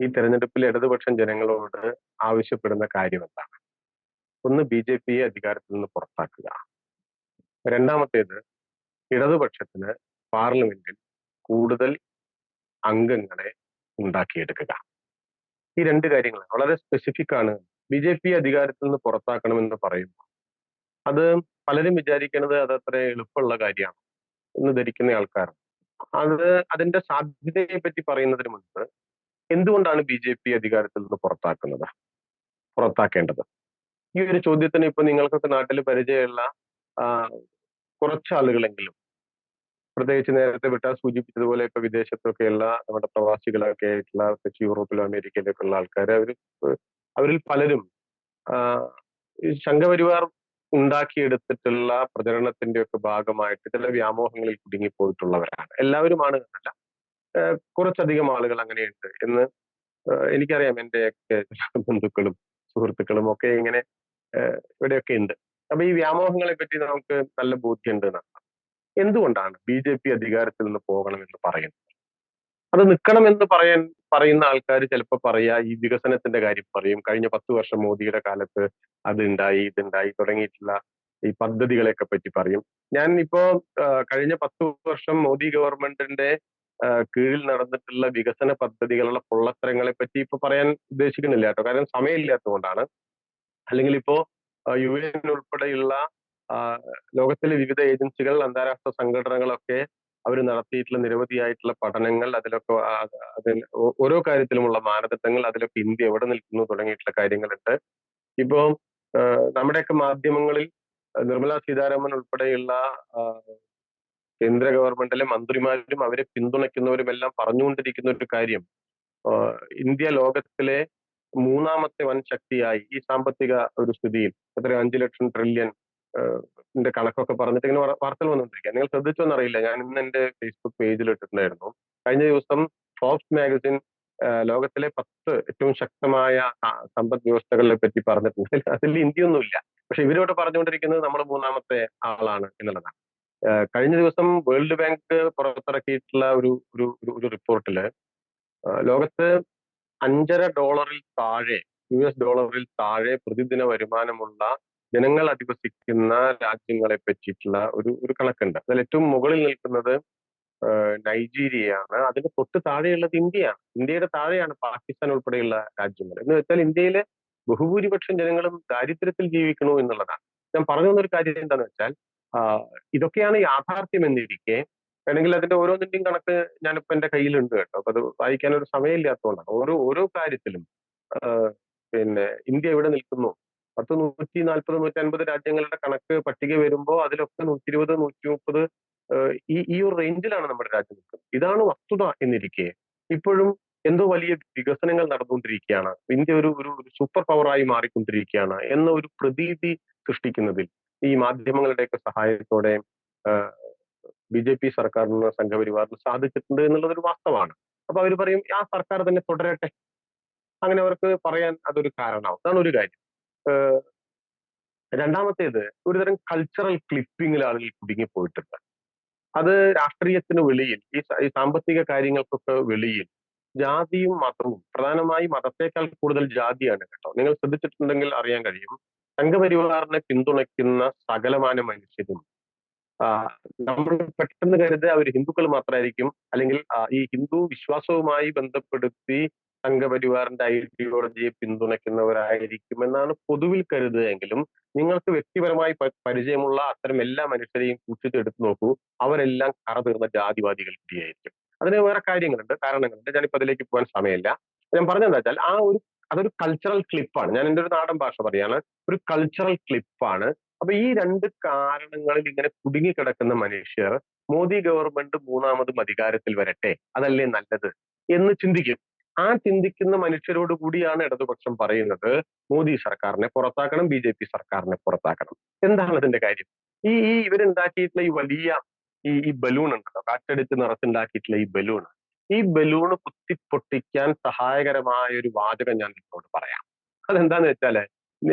ഈ തെരഞ്ഞെടുപ്പിൽ ഇടതുപക്ഷം ജനങ്ങളോട് ആവശ്യപ്പെടുന്ന കാര്യം എന്താണ്? ഒന്ന്, ബി ജെ പിയെ അധികാരത്തിൽ നിന്ന് പുറത്താക്കുക. രണ്ടാമത്തേത്, ഇടതുപക്ഷത്തിന് പാർലമെന്റിൽ കൂടുതൽ അംഗങ്ങളെ ഉണ്ടാക്കിയെടുക്കുക. ഈ രണ്ട് കാര്യങ്ങൾ വളരെ സ്പെസിഫിക് ആണ്. ബി ജെ പി അധികാരത്തിൽ നിന്ന് പുറത്താക്കണമെന്ന് പറയുമ്പോൾ അത് പലരും വിചാരിക്കുന്നത് അത് അത്ര എളുപ്പമുള്ള കാര്യമാണ് എന്ന് ധരിക്കുന്ന ആൾക്കാർ. അത് അതിന്റെ സാധ്യതയെ പറ്റി പറയുന്നതിന് മുൻപ് എന്തുകൊണ്ടാണ് ബി ജെ പി അധികാരത്തിൽ നിന്ന് പുറത്താക്കേണ്ടത്? ഈ ഒരു ചോദ്യത്തിന് ഇപ്പൊ നിങ്ങൾക്കൊക്കെ നാട്ടിൽ പരിചയമുള്ള ആ, കുറച്ചാളുകളെങ്കിലും, പ്രത്യേകിച്ച് നേരത്തെ വിട്ടാൽ സൂചിപ്പിച്ചതുപോലെ ഇപ്പൊ വിദേശത്തൊക്കെയുള്ള നമ്മുടെ പ്രവാസികളൊക്കെ ആയിട്ടുള്ള, പ്രത്യേകിച്ച് യൂറോപ്പിലും അമേരിക്കയിലൊക്കെ ഉള്ള ആൾക്കാർ, അവരിൽ പലരും ഈ സംഘപരിവാർ ഉണ്ടാക്കിയെടുത്തിട്ടുള്ള പ്രചരണത്തിന്റെ ഒക്കെ ഭാഗമായിട്ട് ചില വ്യാമോഹങ്ങളിൽ കുടുങ്ങിപ്പോയിട്ടുള്ളവരാണ്. എല്ലാവരുമാണ് എന്നല്ല, കുറച്ചധികം ആളുകൾ അങ്ങനെയുണ്ട് എന്ന് എനിക്കറിയാം. എന്റെ ഒക്കെ ബന്ധുക്കളും സുഹൃത്തുക്കളും ഒക്കെ ഇങ്ങനെ ഇവിടെയൊക്കെ ഉണ്ട്. അപ്പൊ ഈ വ്യാമോഹങ്ങളെ പറ്റി നമുക്ക് നല്ല ബോധ്യമുണ്ട് എന്നാണ്. എന്തുകൊണ്ടാണ് ബി ജെ പി അധികാരത്തിൽ നിന്ന് പോകണമെന്ന് പറയുന്നത്? അത് നിൽക്കണമെന്ന് പറയുന്ന ആൾക്കാർ ചിലപ്പോൾ പറയാ ഈ വികസനത്തിന്റെ കാര്യം പറയും. കഴിഞ്ഞ 10 വർഷം മോദിയുടെ കാലത്ത് അത് ഉണ്ടായി, ഇതുണ്ടായി തുടങ്ങിയിട്ടുള്ള ഈ പദ്ധതികളെയൊക്കെ പറ്റി പറയും. ഞാൻ ഇപ്പോ കഴിഞ്ഞ 10 വർഷം മോദി ഗവൺമെന്റിന്റെ കീഴിൽ നടന്നിട്ടുള്ള വികസന പദ്ധതികളുടെ പൊള്ളത്തരങ്ങളെ പറ്റി ഇപ്പൊ പറയാൻ ഉദ്ദേശിക്കുന്നില്ല കേട്ടോ. കാരണം സമയമില്ലാത്തതുകൊണ്ടാണ്. അല്ലെങ്കിൽ ഇപ്പോ യു എൻ ഉൾപ്പെടെയുള്ള ആ, ലോകത്തിലെ വിവിധ ഏജൻസികൾ, അന്താരാഷ്ട്ര സംഘടനകളൊക്കെ അവർ നടത്തിയിട്ടുള്ള നിരവധിയായിട്ടുള്ള പഠനങ്ങൾ, അതിലൊക്കെ അതിൽ ഓരോ കാര്യത്തിലുമുള്ള മാനദണ്ഡങ്ങൾ, അതിലൊക്കെ ഇന്ത്യ എവിടെ നിൽക്കുന്നു തുടങ്ങിയിട്ടുള്ള കാര്യങ്ങളുണ്ട്. ഇപ്പോ നമ്മുടെയൊക്കെ മാധ്യമങ്ങളിൽ നിർമ്മലാ സീതാരാമൻ ഉൾപ്പെടെയുള്ള ആ, കേന്ദ്ര ഗവൺമെന്റിലെ മന്ത്രിമാരും അവരെ പിന്തുണയ്ക്കുന്നവരും എല്ലാം പറഞ്ഞുകൊണ്ടിരിക്കുന്ന ഒരു കാര്യം, ഇന്ത്യ ലോകത്തിലെ മൂന്നാമത്തെ വൻ ശക്തിയായി ഈ സാമ്പത്തിക ഒരു സ്ഥിതിയിൽ, എത്ര 5 ലക്ഷം ട്രില്യൺ കണക്കൊക്കെ പറഞ്ഞിട്ട് ഇങ്ങനെ വാർത്തകൾ വന്നുകൊണ്ടിരിക്കുക. നിങ്ങൾ ശ്രദ്ധിച്ചോന്നറിയില്ല, ഞാൻ ഇന്ന് എന്റെ ഫേസ്ബുക്ക് പേജിൽ ഇട്ടിട്ടുണ്ടായിരുന്നു. കഴിഞ്ഞ ദിവസം ഫോബ്സ് മാഗസിൻ ലോകത്തിലെ 10 ഏറ്റവും ശക്തമായ സമ്പദ് വ്യവസ്ഥകളെ പറ്റി പറഞ്ഞിട്ടുണ്ട്. അതിൽ ഇന്ത്യയൊന്നുമില്ല. പക്ഷെ ഇവരോട് പറഞ്ഞുകൊണ്ടിരിക്കുന്നത് നമ്മൾ മൂന്നാമത്തെ ആളാണ് എന്നുള്ളതാണ്. കഴിഞ്ഞ ദിവസം വേൾഡ് ബാങ്ക് പുറത്തിറക്കിയിട്ടുള്ള ഒരു ഒരു ഒരു റിപ്പോർട്ടില് ലോകത്ത് $5.5 താഴെ, US ഡോളറിൽ താഴെ പ്രതിദിന വരുമാനമുള്ള ജനങ്ങൾ അധിവസിക്കുന്ന രാജ്യങ്ങളെ പറ്റിയിട്ടുള്ള ഒരു ഒരു കണക്കുണ്ട്. അതിൽ ഏറ്റവും മുകളിൽ നിൽക്കുന്നത് നൈജീരിയയാണ്. അതിന് തൊട്ട് താഴെയുള്ളത് ഇന്ത്യയാണ്. ഇന്ത്യയുടെ താഴെയാണ് പാകിസ്ഥാൻ ഉൾപ്പെടെയുള്ള രാജ്യങ്ങൾ. എന്ന് വെച്ചാൽ ഇന്ത്യയിലെ ബഹുഭൂരിപക്ഷം ജനങ്ങളും ദാരിദ്ര്യത്തിൽ ജീവിക്കണു എന്നുള്ളതാണ്. ഞാൻ പറഞ്ഞു വന്നൊരു കാര്യം എന്താണെന്ന് വെച്ചാൽ, ഇതൊക്കെയാണ് യാഥാർത്ഥ്യം എന്നിരിക്കെ, വേണമെങ്കിൽ അതിന്റെ ഓരോന്നിന്റെയും കണക്ക് ഞാനിപ്പോ എന്റെ കയ്യിലുണ്ട് കേട്ടോ. അപ്പൊ അത് വായിക്കാൻ ഒരു സമയമില്ലാത്തതുകൊണ്ടാണ്. ഓരോ ഓരോ കാര്യത്തിലും പിന്നെ ഇന്ത്യ എവിടെ നിൽക്കുന്നു, 140, 150 രാജ്യങ്ങളുടെ കണക്ക് പട്ടിക വരുമ്പോൾ അതിലൊക്കെ 120, 130 ഈ ഈ ഒരു റേഞ്ചിലാണ് നമ്മുടെ രാജ്യം നിൽക്കുന്നത്. ഇതാണ് വസ്തുത എന്നിരിക്കെ ഇപ്പോഴും എന്തോ വലിയ വികസനങ്ങൾ നടന്നുകൊണ്ടിരിക്കുകയാണ്, ഇന്ത്യ ഒരു ഒരു സൂപ്പർ പവറായി മാറിക്കൊണ്ടിരിക്കുകയാണ് എന്ന ഒരു പ്രതീതി സൃഷ്ടിക്കുന്നതിൽ ഈ മാധ്യമങ്ങളുടെയൊക്കെ സഹായത്തോടെ ബി ജെ പി സർക്കാരിന്, സംഘപരിവാറിന് സാധിച്ചിട്ടുണ്ട് എന്നുള്ളതൊരു വാസ്തവമാണ്. അപ്പൊ അവർ പറയും ആ സർക്കാർ തന്നെ തുടരട്ടെ. അങ്ങനെ അവർക്ക് പറയാൻ അതൊരു കാരണമാവും. അതാണ് ഒരു കാര്യം. ഏഹ് രണ്ടാമത്തേത്, ഒരുതരം കൾച്ചറൽ ക്ലിപ്പിങ്ങിൽ ആളുകൾ കുടുങ്ങിപ്പോയിട്ടുണ്ട്. അത് രാഷ്ട്രീയത്തിന് വെളിയിൽ, ഈ സാമ്പത്തിക കാര്യങ്ങൾക്കൊക്കെ വെളിയിൽ ജാതിയും മതവും, പ്രധാനമായി മതത്തെക്കാൾ കൂടുതൽ ജാതിയാണ് കേട്ടോ. നിങ്ങൾ ശ്രദ്ധിച്ചിട്ടുണ്ടെങ്കിൽ അറിയാൻ കഴിയും, സംഘപരിവാറിനെ പിന്തുണയ്ക്കുന്ന സകലമാന മനുഷ്യരും ആ, നമ്മൾ പെട്ടെന്ന് കരുതുക അവർ ഹിന്ദുക്കൾ മാത്രമായിരിക്കും, അല്ലെങ്കിൽ ഈ ഹിന്ദു വിശ്വാസവുമായി ബന്ധപ്പെടുത്തി സംഘപരിവാറിന്റെ ഐഡിയോളജിയെ പിന്തുണയ്ക്കുന്നവരായിരിക്കും എന്നാണ് പൊതുവിൽ കരുതുകയെങ്കിലും നിങ്ങൾക്ക് വ്യക്തിപരമായി പരിചയമുള്ള അത്തരം എല്ലാ മനുഷ്യരെയും കൂട്ടിച്ചെടുത്ത് നോക്കൂ, അവരെല്ലാം കറതീർന്ന ജാതിവാദികൾ കൂടിയായിരിക്കും. അതിന് വേറെ കാര്യങ്ങളുണ്ട്, കാരണങ്ങളുണ്ട്. ഞാനിപ്പോ അതിലേക്ക് പോകാൻ സമയമില്ല. ഞാൻ പറഞ്ഞതെന്താ വെച്ചാൽ അതൊരു കൾച്ചറൽ ക്ലിപ്പാണ്. ഞാൻ എൻ്റെ ഒരു നാടൻ ഭാഷ പറയാണ്, ഒരു കൾച്ചറൽ ക്ലിപ്പാണ്. അപ്പൊ ഈ രണ്ട് കാരണങ്ങളിൽ ഇങ്ങനെ കുടുങ്ങിക്കിടക്കുന്ന മനുഷ്യർ മോദി ഗവൺമെന്റ് മൂന്നാമതും അധികാരത്തിൽ വരട്ടെ, അതല്ലേ നല്ലത് എന്ന് ചിന്തിക്കും. ആ ചിന്തിക്കുന്ന മനുഷ്യരോട് കൂടിയാണ് ഇടതുപക്ഷം പറയുന്നത് മോദി സർക്കാരിനെ പുറത്താക്കണം, ബി ജെ പി സർക്കാരിനെ പുറത്താക്കണം. എന്താണ് അതിന്റെ കാര്യം? ഈ ഇവരുണ്ടാക്കിയിട്ടുള്ള ഈ വലിയ ഈ ബലൂൺ ഉണ്ടല്ലോ, കാറ്റടിച്ച് നിറച്ചുണ്ടാക്കിയിട്ടുള്ള ഈ ബലൂണ് കുത്തിപ്പൊട്ടിക്കാൻ സഹായകരമായ ഒരു വാചകം ഞാൻ നിങ്ങളോട് പറയാം. അതെന്താന്ന് വെച്ചാല്,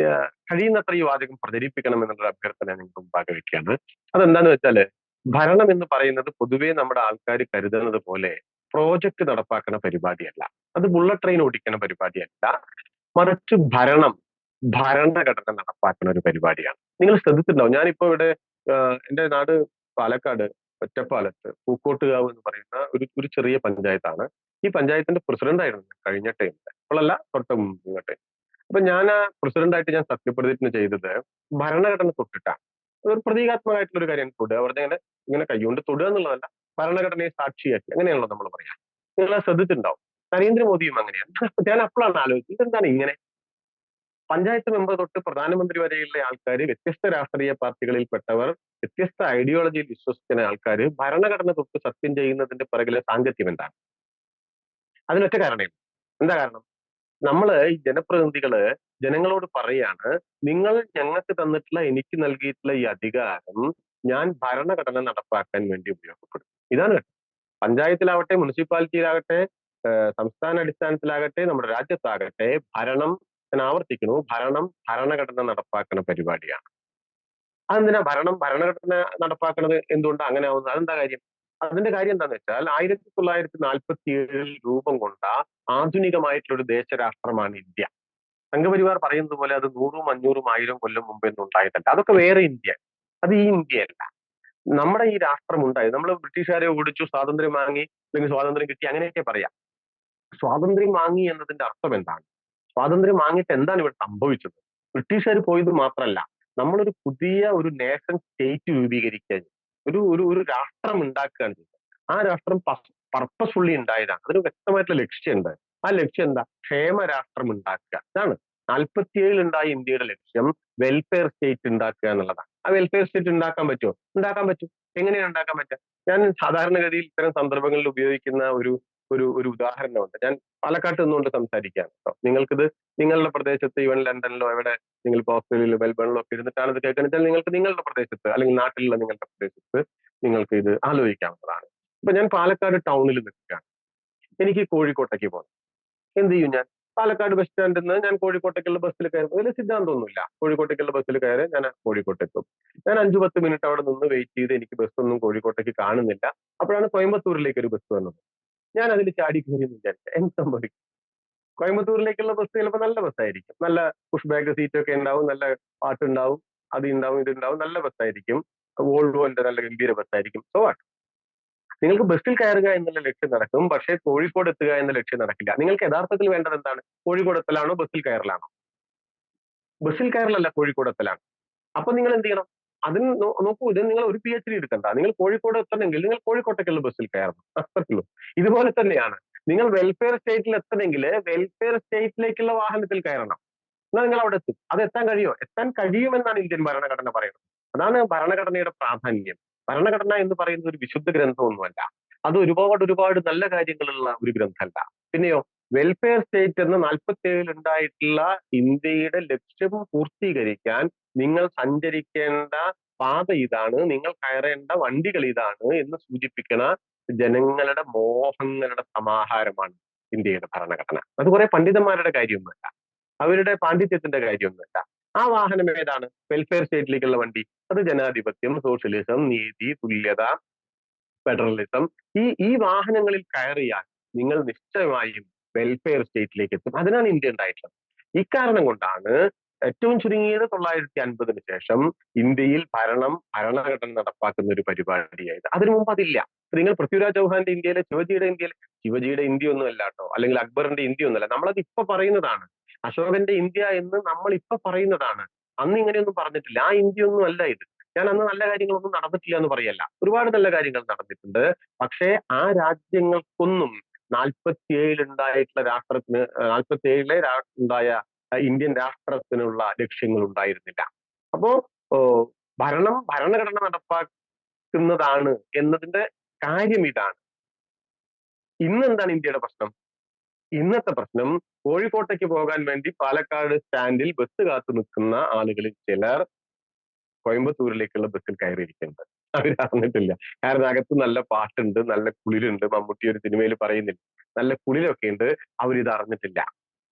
കഴിയുന്നത്ര ഈ വാചകം പ്രചരിപ്പിക്കണം എന്നുള്ള അഭ്യർത്ഥന നിങ്ങൾക്ക് മുമ്പാകെ വെക്കുകയാണ്. അതെന്താന്ന് വെച്ചാല്, ഭരണം എന്ന് പറയുന്നത് പൊതുവേ നമ്മുടെ ആൾക്കാർ കരുതുന്നത് പോലെ പ്രോജക്റ്റ് നടപ്പാക്കുന്ന പരിപാടിയല്ല. അത് ബുള്ളറ്റ് ട്രെയിൻ ഓടിക്കുന്ന പരിപാടിയല്ല. മറിച്ച് ഭരണഘടന നടപ്പാക്കുന്ന ഒരു പരിപാടിയാണ്. നിങ്ങൾ ശ്രദ്ധിച്ചിട്ടുണ്ടാവും. ഞാനിപ്പോ ഇവിടെ എന്റെ നാട് പാലക്കാട് ഒറ്റപ്പാലത്ത് പൂക്കോട്ടുകാവ് എന്ന് പറയുന്ന ഒരു ചെറിയ പഞ്ചായത്താണ്. ഈ പഞ്ചായത്തിന്റെ പ്രസിഡന്റ് ആയിരുന്നു ഞാൻ കഴിഞ്ഞ ടൈമില്. ഇപ്പോഴല്ല, തൊട്ട് മുമ്പത്തെ. അപ്പൊ ഞാൻ പ്രസിഡന്റായിട്ട് ഞാൻ സത്യപ്രതിജ്ഞ ചെയ്തത് ഭരണഘടന തൊട്ടിട്ടാണ്. ഒരു പ്രതീകാത്മകമായിട്ടുള്ള ഒരു കാര്യം തൊടുക, വെറുതെ ഇങ്ങനെ കൈകൊണ്ട് തൊടുക എന്നുള്ളതല്ല, ഭരണഘടനയെ സാക്ഷിയാക്കി, അങ്ങനെയാണല്ലോ നമ്മൾ പറയാ. നിങ്ങൾ ശ്രദ്ധിച്ചിട്ടുണ്ടാവും. നരേന്ദ്രമോദിയും അങ്ങനെയാണ്. ഞാൻ അപ്പോഴാണ് ആലോചിച്ചത്, ഇതെന്താണ് ഇങ്ങനെ? പഞ്ചായത്ത് മെമ്പർ തൊട്ട് പ്രധാനമന്ത്രി വരെയുള്ള ആൾക്കാർ, വ്യത്യസ്ത രാഷ്ട്രീയ പാർട്ടികളിൽപ്പെട്ടവർ, വ്യത്യസ്ത ഐഡിയോളജിയിൽ വിശ്വസിക്കുന്ന ആൾക്കാർ ഭരണഘടന തൊട്ട് സത്യം ചെയ്യുന്നതിന്റെ പിറകിലെ സാങ്കത്യം എന്താണ്? അതിനൊറ്റ കാരണേ. എന്താ കാരണം? നമ്മള് ഈ ജനപ്രതിനിധികള് ജനങ്ങളോട് പറയാണ്, നിങ്ങൾ ഞങ്ങൾക്ക് തന്നിട്ടുള്ള, എനിക്ക് നൽകിയിട്ടുള്ള ഈ അധികാരം ഞാൻ ഭരണഘടന നടപ്പാക്കാൻ വേണ്ടി ഉപയോഗപ്പെടുത്തും. ഇതാണ് പഞ്ചായത്തിലാവട്ടെ, മുനിസിപ്പാലിറ്റിയിലാകട്ടെ, സംസ്ഥാന അടിസ്ഥാനത്തിലാകട്ടെ, നമ്മുടെ രാജ്യത്താകട്ടെ, ഭരണം, ഞാൻ ആവർത്തിക്കുന്നു, ഭരണഘടന നടപ്പാക്കുന്ന പരിപാടിയാണ്. അതെന്തിനാ ഭരണഘടന നടപ്പാക്കുന്നത്? എന്തുകൊണ്ടാണ് അങ്ങനെ ആവുന്നത്? അതെന്താ കാര്യം? അതിന്റെ കാര്യം എന്താന്ന് വെച്ചാൽ 1947 രൂപം കൊണ്ട ആധുനികമായിട്ടുള്ള ഒരു ദേശരാഷ്ട്രമാണ് ഇന്ത്യ. സംഘപരിവാർ പറയുന്നത് പോലെ അത് 100, 500, 1000 കൊല്ലം മുമ്പൊന്നും ഉണ്ടായിട്ടല്ല. അതൊക്കെ വേറെ ഇന്ത്യ. അത് ഈ ഇന്ത്യയല്ല. നമ്മുടെ ഈ രാഷ്ട്രം ഉണ്ടായത്, നമ്മൾ ബ്രിട്ടീഷുകാരെ ഓടിച്ചു, സ്വാതന്ത്ര്യം വാങ്ങി, അല്ലെങ്കിൽ സ്വാതന്ത്ര്യം കിട്ടി, അങ്ങനെയൊക്കെ പറയാം. സ്വാതന്ത്ര്യം വാങ്ങി എന്നതിന്റെ അർത്ഥം എന്താണ്? സ്വാതന്ത്ര്യം വാങ്ങിയിട്ട് എന്താണ് ഇവിടെ സംഭവിച്ചത്? ബ്രിട്ടീഷുകാർ പോയത് മാത്രമല്ല, നമ്മളൊരു പുതിയ ഒരു നേഷൻ സ്റ്റേറ്റ് രൂപീകരിക്കാൻ, ഒരു ഒരു ഒരു രാഷ്ട്രം ഉണ്ടാക്കുകയാണ് ചെയ്തത്. ആ രാഷ്ട്രം പർപ്പസ്ഫുള്ളി ഉണ്ടായതാണ്. അതിന് വ്യക്തമായിട്ടുള്ള ലക്ഷ്യമുണ്ട്. ആ ലക്ഷ്യം എന്താ? ക്ഷേമ രാഷ്ട്രം ഉണ്ടാക്കുക. ഇതാണ് 47 ഉണ്ടായ ഇന്ത്യയുടെ ലക്ഷ്യം. വെൽഫെയർ സ്റ്റേറ്റ് ഉണ്ടാക്കുക എന്നുള്ളതാണ്. ആ വെൽഫെയർ സ്റ്റേറ്റ് ഉണ്ടാക്കാൻ പറ്റുമോ? ഉണ്ടാക്കാൻ പറ്റും. എങ്ങനെയാണ് ഉണ്ടാക്കാൻ പറ്റുക? ഞാൻ സാധാരണഗതിയിൽ ഇത്തരം സന്ദർഭങ്ങളിൽ ഉപയോഗിക്കുന്ന ഒരു ഒരു ഒരു ഉദാഹരണമുണ്ട്. ഞാൻ പാലക്കാട്ട് നിന്നുകൊണ്ട് സംസാരിക്കുകയാണ് കേട്ടോ. നിങ്ങൾക്കിത് നിങ്ങളുടെ പ്രദേശത്ത്, ഈവൻ ലണ്ടനിലോ എവിടെ, നിങ്ങൾ ഓസ്ട്രേലിയയിലോ മെൽബണിലോ ഒക്കെ ഇരുന്നിട്ടാണ് ഇത് കേൾക്കുന്നത് വെച്ചാൽ, നിങ്ങൾക്ക് നിങ്ങളുടെ പ്രദേശത്ത്, അല്ലെങ്കിൽ നാട്ടിലുള്ള നിങ്ങളുടെ പ്രദേശത്ത് നിങ്ങൾക്ക് ഇത് ആലോചിക്കാവുന്നതാണ്. ഇപ്പൊ ഞാൻ പാലക്കാട് ടൗണിൽ നിൽക്കുകയാണ്. എനിക്ക് കോഴിക്കോട്ടേക്ക് പോകണം. എന്ത് ചെയ്യും ഞാൻ? പാലക്കാട് ബസ് സ്റ്റാൻഡിൽ നിന്ന് ഞാൻ കോഴിക്കോട്ടേക്കുള്ള ബസ്സിൽ കയറും. അതിൽ സിദ്ധാന്തമൊന്നുമില്ല. കോഴിക്കോട്ടേക്കുള്ള ബസ്സിൽ കയറി ഞാൻ കോഴിക്കോട്ടെത്തും. ഞാൻ 5-10 മിനിറ്റ് അവിടെ നിന്ന് വെയിറ്റ് ചെയ്ത്, എനിക്ക് ബസ്സൊന്നും കോഴിക്കോട്ടേക്ക് കാണുന്നില്ല. അപ്പോഴാണ് കോയമ്പത്തൂരിലേക്ക് ഒരു ബസ് വന്നത്. ഞാൻ അതിൽ ചാടി കയറി എന്ന് വിചാരിച്ച എന്ത് സംഭവിക്കും? കോയമ്പത്തൂരിലേക്കുള്ള ബസ് ചിലപ്പോൾ നല്ല ബസ്സായിരിക്കും, നല്ല പുഷ് ബാക്ക് സീറ്റ് ഒക്കെ ഉണ്ടാവും, നല്ല പാട്ടുണ്ടാവും, അത് ഉണ്ടാവും, ഇത് ഉണ്ടാവും, നല്ല ബസ്സായിരിക്കും, വോൾവോന്റെ നല്ല ഗംഭീര ബസ്സായിരിക്കും. So what? നിങ്ങൾക്ക് ബസ്സിൽ കയറുക എന്നുള്ള ലക്ഷ്യം നടക്കും, പക്ഷേ കോഴിക്കോട് എത്തുക എന്ന ലക്ഷ്യം നടക്കില്ല. നിങ്ങൾക്ക് യഥാർത്ഥത്തിൽ വേണ്ടത് എന്താണ്? കോഴിക്കോട് എത്തലാണോ ബസ്സിൽ കയറലാണോ? ബസ്സിൽ കയറലല്ല, കോഴിക്കോട് എത്തലാണ്. അപ്പൊ നിങ്ങൾ എന്ത് ചെയ്യണം? അതിന് നോക്കൂ, ഇത് നിങ്ങൾ ഒരു PhD എടുക്കണ്ട. നിങ്ങൾ കോഴിക്കോട് എത്തണമെങ്കിൽ നിങ്ങൾ കോഴിക്കോട്ടേക്കുള്ള ബസ്സിൽ കയറണം. അത്രയുള്ളൂ. ഇതുപോലെ തന്നെയാണ്, നിങ്ങൾ വെൽഫെയർ സ്റ്റേറ്റിൽ എത്തണമെങ്കിൽ വെൽഫെയർ സ്റ്റേറ്റിലേക്കുള്ള വാഹനത്തിൽ കയറണം. എന്നാൽ നിങ്ങൾ അവിടെ എത്തും. അത് എത്താൻ കഴിയുമോ? എത്താൻ കഴിയുമെന്നാണ് ഇന്ത്യൻ ഭരണഘടന പറയുന്നത്. അതാണ് ഭരണഘടനയുടെ പ്രാധാന്യം. ഭരണഘടന എന്ന് പറയുന്നത് ഒരു വിശുദ്ധ ഗ്രന്ഥമൊന്നുമല്ല. അത് ഒരുപാട് നല്ല കാര്യങ്ങളുള്ള ഒരു ഗ്രന്ഥമല്ല. പിന്നെയോ, വെൽഫെയർ സ്റ്റേറ്റ് എന്ന് 47 ഉണ്ടായിട്ടുള്ള ഇന്ത്യയുടെ ലക്ഷ്യം പൂർത്തീകരിക്കാൻ നിങ്ങൾ സഞ്ചരിക്കേണ്ട പാത ഇതാണ്, നിങ്ങൾ കയറേണ്ട വണ്ടികൾ ഇതാണ് എന്ന് സൂചിപ്പിക്കുന്ന ജനങ്ങളുടെ മോഹങ്ങളുടെ സമാഹാരമാണ് ഇന്ത്യയുടെ ഭരണഘടന. അത് കുറെ പണ്ഡിതന്മാരുടെ കാര്യമൊന്നുമല്ല, അവരുടെ പാണ്ഡിത്യത്തിന്റെ കാര്യമൊന്നുമല്ല. ആ വാഹനം ഏതാണ്? വെൽഫെയർ സ്റ്റേറ്റിലേക്കുള്ള വണ്ടി. അത് ജനാധിപത്യം, സോഷ്യലിസം, നീതി, തുല്യത, ഫെഡറലിസം, ഈ വാഹനങ്ങളിൽ കയറിയാൽ നിങ്ങൾ നിശ്ചയമായും വെൽഫെയർ സ്റ്റേറ്റിലേക്ക് എത്തും. അതിനാണ് ഇന്ത്യ ഉണ്ടായിട്ടുള്ളത്. ഇക്കാരണം കൊണ്ടാണ് ഏറ്റവും ചുരുങ്ങിയത് 950 ശേഷം ഇന്ത്യയിൽ ഭരണഘടന നടപ്പാക്കുന്ന ഒരു പരിപാടിയായത്. അതിനു മുമ്പ് അതില്ല. നിങ്ങൾ പൃഥ്വിരാജ് ചൗഹാന്റെ ഇന്ത്യയിലെ, ശിവജിയുടെ ഇന്ത്യ ഒന്നും അല്ല കേട്ടോ, അല്ലെങ്കിൽ അക്ബറിന്റെ ഇന്ത്യ ഒന്നുമല്ല. നമ്മളത് ഇപ്പൊ പറയുന്നതാണ്. അശോകന്റെ ഇന്ത്യ എന്ന് നമ്മൾ ഇപ്പൊ പറയുന്നതാണ്. അന്ന് ഇങ്ങനെയൊന്നും പറഞ്ഞിട്ടില്ല. ആ ഇന്ത്യ ഒന്നും അല്ല ഇത്. ഞാൻ അന്ന് നല്ല കാര്യങ്ങളൊന്നും നടന്നിട്ടില്ല എന്ന് പറയല്ല. ഒരുപാട് നല്ല കാര്യങ്ങൾ നടന്നിട്ടുണ്ട്. പക്ഷേ ആ രാജ്യങ്ങൾക്കൊന്നും 47 ഉണ്ടായിട്ടുള്ള രാഷ്ട്രത്തിന്, 47 ഉണ്ടായ ഇന്ത്യൻ രാഷ്ട്രത്തിനുള്ള ലക്ഷ്യങ്ങൾ ഉണ്ടായിരുന്നില്ല. അപ്പോ ഭരണഘടന നടപ്പാക്കുന്നതാണ് എന്നതിന്റെ കാര്യം ഇതാണ്. ഇന്ന് എന്താണ് ഇന്ത്യയുടെ പ്രശ്നം? ഇന്നത്തെ പ്രശ്നം, കോഴിക്കോട്ടേക്ക് പോകാൻ വേണ്ടി പാലക്കാട് സ്റ്റാൻഡിൽ ബസ് കാത്തു നിൽക്കുന്ന ആളുകളിൽ ചിലർ കോയമ്പത്തൂരിലേക്കുള്ള ബസ്സിൽ കയറിയിരിക്കുന്നുണ്ട്. അവരറിഞ്ഞിട്ടില്ല. കാരണം അകത്ത് നല്ല പാട്ടുണ്ട്, നല്ല കുളിരുണ്ട്. മമ്മൂട്ടി ഒരു സിനിമയിൽ പറയുന്നില്ല, നല്ല കുളിരൊക്കെ ഉണ്ട്. അവരിത് അറിഞ്ഞിട്ടില്ല.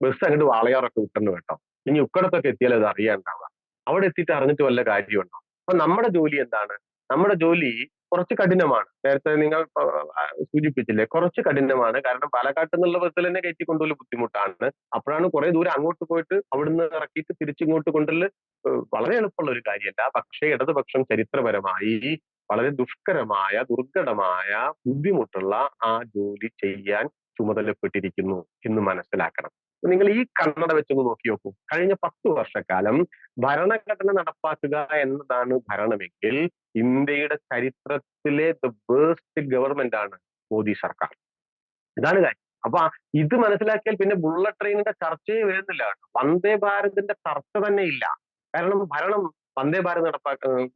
ബസ് അങ്ങോട്ട് വാളയാറൊക്കെ വിട്ടെന്ന് കേട്ടോ. ഇനി ഉക്കടത്തൊക്കെ എത്തിയാൽ അത് അറിയാണ്ടാവുക. അവിടെ എത്തിയിട്ട് അറിഞ്ഞിട്ട് വല്ല കാര്യമുണ്ടോ? അപ്പൊ നമ്മുടെ ജോലി എന്താണ്? നമ്മുടെ ജോലി കുറച്ച് കഠിനമാണ്. നേരത്തെ നിങ്ങൾ സൂചിപ്പിച്ചില്ലേ, കുറച്ച് കഠിനമാണ്. കാരണം പാലക്കാട്ട് നിന്നുള്ള ബസ്സിൽ തന്നെ കയറ്റി കൊണ്ടുപോലും ബുദ്ധിമുട്ടാണ്. അപ്പോഴാണ് കുറെ ദൂരം അങ്ങോട്ട് പോയിട്ട് അവിടുന്ന് ഇറക്കിയിട്ട് തിരിച്ചിങ്ങോട്ട് കൊണ്ടുവരല് വളരെ എളുപ്പമുള്ള ഒരു കാര്യമല്ല. പക്ഷേ ഇടതുപക്ഷം ചരിത്രപരമായി വളരെ ദുഷ്കരമായ, ദുർഘടമായ, ബുദ്ധിമുട്ടുള്ള ആ ജോലി ചെയ്യാൻ ചുമതലപ്പെട്ടിരിക്കുന്നു എന്ന് മനസ്സിലാക്കണം. നിങ്ങൾ ഈ കണ്ണട വെച്ചൊന്ന് നോക്കി നോക്കൂ. കഴിഞ്ഞ 10 വർഷക്കാലം ഭരണഘടന നടപ്പാക്കുക എന്നതാണ് ഭരണമെങ്കിൽ ഇന്ത്യയുടെ ചരിത്രത്തിലെ ദ വേസ്റ്റ് ഗവൺമെന്റ് ആണ് മോദി സർക്കാർ. ഇതാണ് കാര്യം. അപ്പൊ ഇത് മനസ്സിലാക്കിയാൽ പിന്നെ ബുള്ളറ്റ് ട്രെയിനിന്റെ ചർച്ചയെ വരുന്നില്ല കേട്ടോ. വന്ദേ ഭാരതിന്റെ ചർച്ച തന്നെ ഇല്ല. കാരണം ഭരണം വന്ദേ ഭാരത്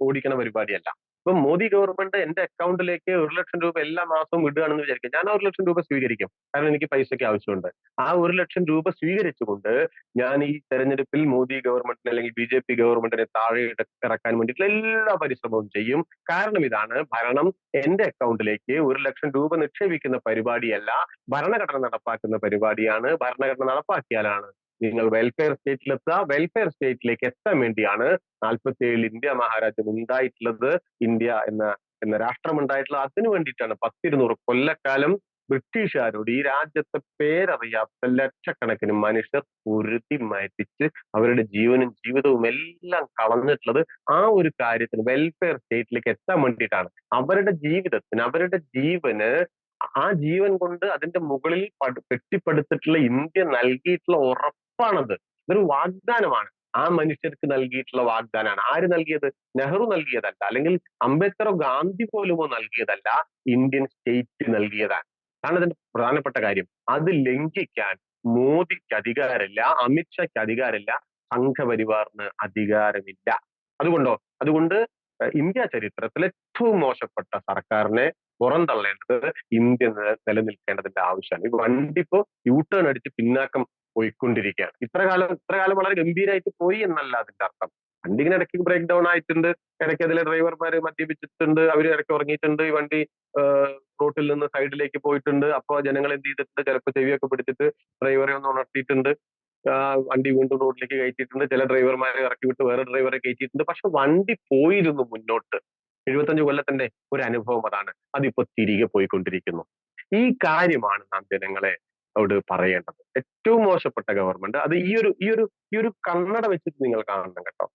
ഓടിക്കുന്ന പരിപാടിയല്ല. ഇപ്പൊ മോദി ഗവൺമെന്റ് എന്റെ അക്കൗണ്ടിലേക്ക് 1 ലക്ഷം രൂപ എല്ലാ മാസവും വിടുകയാണെന്ന് വിചാരിക്കും. ഞാൻ ആ 1 ലക്ഷം രൂപ സ്വീകരിക്കും. കാരണം എനിക്ക് പൈസയ്ക്ക് ആവശ്യമുണ്ട്. ആ 1 ലക്ഷം രൂപ സ്വീകരിച്ചുകൊണ്ട് ഞാൻ ഈ തെരഞ്ഞെടുപ്പിൽ മോദി ഗവൺമെന്റിനെ അല്ലെങ്കിൽ BJP ഗവൺമെന്റിനെ താഴെ ഇറക്കാൻ വേണ്ടിയിട്ടുള്ള എല്ലാ പരിശ്രമവും ചെയ്യും. കാരണം ഇതാണ്, ഭരണം എന്റെ അക്കൗണ്ടിലേക്ക് 1 ലക്ഷം രൂപ നിക്ഷേപിക്കുന്ന പരിപാടിയല്ല, ഭരണഘടന നടപ്പാക്കുന്ന പരിപാടിയാണ്. ഭരണഘടന നടപ്പാക്കിയാലാണ് നിങ്ങൾ വെൽഫെയർ സ്റ്റേറ്റിലെത്തുക. വെൽഫെയർ സ്റ്റേറ്റിലേക്ക് എത്താൻ വേണ്ടിയാണ് 47 ഇന്ത്യ മഹാരാജ്യം ഉണ്ടായിട്ടുള്ളത്, ഇന്ത്യ എന്ന രാഷ്ട്രം ഉണ്ടായിട്ടുള്ളത്. അതിനു വേണ്ടിയിട്ടാണ് 10-200 കൊല്ലക്കാലം ബ്രിട്ടീഷുകാരോട് ഈ രാജ്യത്തെ പേരറിയാത്ത ലക്ഷക്കണക്കിന് മനുഷ്യർ പൊരുതി മാറ്റിച്ച് അവരുടെ ജീവനും ജീവിതവും എല്ലാം കളഞ്ഞിട്ടുള്ളത് ആ ഒരു കാര്യത്തിന്, വെൽഫെയർ സ്റ്റേറ്റിലേക്ക് എത്താൻ വേണ്ടിയിട്ടാണ്. അവരുടെ ജീവിതത്തിന്, അവരുടെ ജീവന്, ആ ജീവൻ കൊണ്ട് അതിന്റെ മുകളിൽ കെട്ടിപ്പടുത്തിട്ടുള്ള ഇന്ത്യ നൽകിയിട്ടുള്ള ഉറപ്പാണത്. ഇതൊരു വാഗ്ദാനമാണ്. ആ മനുഷ്യർക്ക് നൽകിയിട്ടുള്ള വാഗ്ദാനമാണ്. ആര് നൽകിയത്? നെഹ്റു നൽകിയതല്ല, അല്ലെങ്കിൽ അംബേദ്കറോ ഗാന്ധി പോലുമോ നൽകിയതല്ല, ഇന്ത്യൻ സ്റ്റേറ്റ് നൽകിയതാണ്. അതാണ് ഇതിന്റെ പ്രധാനപ്പെട്ട കാര്യം. അത് ലംഘിക്കാൻ മോദിക്ക് അധികാരമില്ല, അമിത്ഷായ്ക്ക് അധികാരമില്ല, സംഘപരിവാറിന് അധികാരമില്ല. അതുകൊണ്ട് ഇന്ത്യ ചരിത്രത്തിലെ ഏറ്റവും മോശപ്പെട്ട സർക്കാരിനെ പുറന്തള്ളേണ്ടത് ഇന്ത്യ നിലനിൽക്കേണ്ടതിന്റെ ആവശ്യമാണ്. ഈ വണ്ടി ഇപ്പോ യൂട്ടേൺ അടിച്ച് പിന്നാക്കം പോയിക്കൊണ്ടിരിക്കുകയാണ്. ഇത്രകാലം വളരെ ഗംഭീരമായിട്ട് പോയി എന്നല്ല അതിന്റെ അർത്ഥം. വണ്ടി ഇങ്ങനെ ഇടയ്ക്ക് ബ്രേക്ക് ഡൗൺ ആയിട്ടുണ്ട്, ഇടയ്ക്ക് അതിലെ ഡ്രൈവർമാര് മദ്യപിച്ചിട്ടുണ്ട്, അവർ ഇടയ്ക്ക് ഉറങ്ങിയിട്ടുണ്ട്, ഈ വണ്ടി റോട്ടിൽ നിന്ന് സൈഡിലേക്ക് പോയിട്ടുണ്ട്. അപ്പൊ ജനങ്ങൾ എന്ത് ചെയ്തിട്ടുണ്ട്, ചിലപ്പോൾ ചെവിയൊക്കെ പിടിച്ചിട്ട് ഡ്രൈവറെ ഒന്ന് ഉണർത്തിയിട്ടുണ്ട്, വണ്ടി വീണ്ടും റോഡിലേക്ക് കയറ്റിയിട്ടുണ്ട്. ചില ഡ്രൈവർമാരെ ഇറക്കി വിട്ട് വേറെ ഡ്രൈവറെ കയറ്റിയിട്ടുണ്ട്. പക്ഷെ വണ്ടി പോയിരുന്നു മുന്നോട്ട്. 75 കൊല്ലത്തിന്റെ ഒരു അനുഭവം അതാണ്. അതിപ്പോ തിരികെ പോയിക്കൊണ്ടിരിക്കുന്നു. ഈ കാര്യമാണ് നാം ജനങ്ങളെ ോട് പറയേണ്ടത്. ഏറ്റവും മോശപ്പെട്ട ഗവൺമെന്റ് അത് ഈ ഒരു കണ്ണട വെച്ചിട്ട് നിങ്ങൾ കാണണം കേട്ടോ.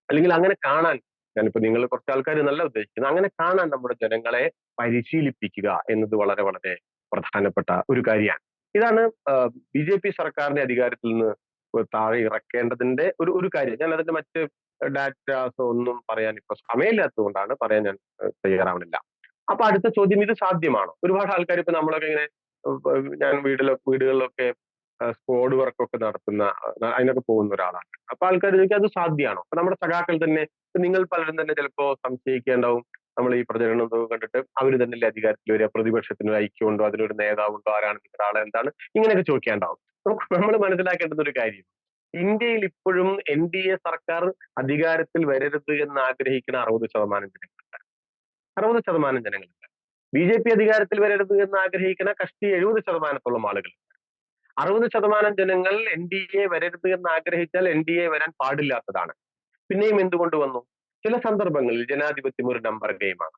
അല്ലെങ്കിൽ അങ്ങനെ കാണാൻ, ഞാനിപ്പോ നിങ്ങൾ കുറച്ച് ആൾക്കാർ നല്ല ഉദ്ദേശിക്കുന്നത്, അങ്ങനെ കാണാൻ നമ്മുടെ ജനങ്ങളെ പരിശീലിപ്പിക്കുക എന്നത് വളരെ വളരെ പ്രധാനപ്പെട്ട ഒരു കാര്യമാണ്. ഇതാണ് BJP സർക്കാരിന്റെ അധികാരത്തിൽ നിന്ന് താഴെ ഇറക്കേണ്ടതിന്റെ ഒരു കാര്യം. ഞാൻ അതിന്റെ മറ്റ് ഡാറ്റാസ് ഒന്നും പറയാൻ ഇപ്പൊ സമയമില്ലാത്തത് കൊണ്ടാണ് പറയാൻ ഞാൻ തയ്യാറാവണില്ല. അപ്പൊ അടുത്ത ചോദ്യം, ഇത് സാധ്യമാണോ? ഒരുപാട് ആൾക്കാർ ഇപ്പൊ നമ്മളൊക്കെ ഇങ്ങനെ, ഞാൻ വീടുകളിലൊക്കെ സ്ക്വാഡ് വർക്കൊക്കെ നടത്തുന്ന, അതിനൊക്കെ പോകുന്ന ഒരാളാണ്. അപ്പൊ ആൾക്കാർ ചോദിക്കും അത് സാധ്യമാണോ? അപ്പൊ നമ്മുടെ സഖാക്കൾ തന്നെ, നിങ്ങൾ പലരും തന്നെ ചിലപ്പോ സംശയിക്കേണ്ടാവും, നമ്മൾ ഈ പ്രചരണം കണ്ടിട്ട് അവർ തന്നെയല്ലേ അധികാരത്തിൽ വരിക, പ്രതിപക്ഷത്തിന് ഒരു ഐക്യമുണ്ടോ, അതിനൊരു നേതാവുണ്ടോ, ആരാണ് നിങ്ങളുടെ ആള്, എന്താണ്, ഇങ്ങനെയൊക്കെ ചോദിക്കാണ്ടാവും. നമ്മൾ മനസ്സിലാക്കേണ്ടുന്ന ഒരു കാര്യം, ഇന്ത്യയിൽ ഇപ്പോഴും NDA സർക്കാർ അധികാരത്തിൽ വരരുത് എന്ന് ആഗ്രഹിക്കുന്ന 60% ജനങ്ങളുണ്ട്. 60% ജനങ്ങളുണ്ട്. BJP അധികാരത്തിൽ വരരുത് എന്ന് ആഗ്രഹിക്കുന്ന കഷ്ടി 70%-ഓളം ആളുകൾ. 60% ജനങ്ങൾ NDA വരരുത് എന്ന് ആഗ്രഹിച്ചാൽ NDA വരാൻ പാടില്ലാത്തതാണ്. പിന്നെയും എന്തുകൊണ്ട് വന്നു? ചില സന്ദർഭങ്ങളിൽ ജനാധിപത്യം ഒരു നമ്പർ ഗെയിമാണ്.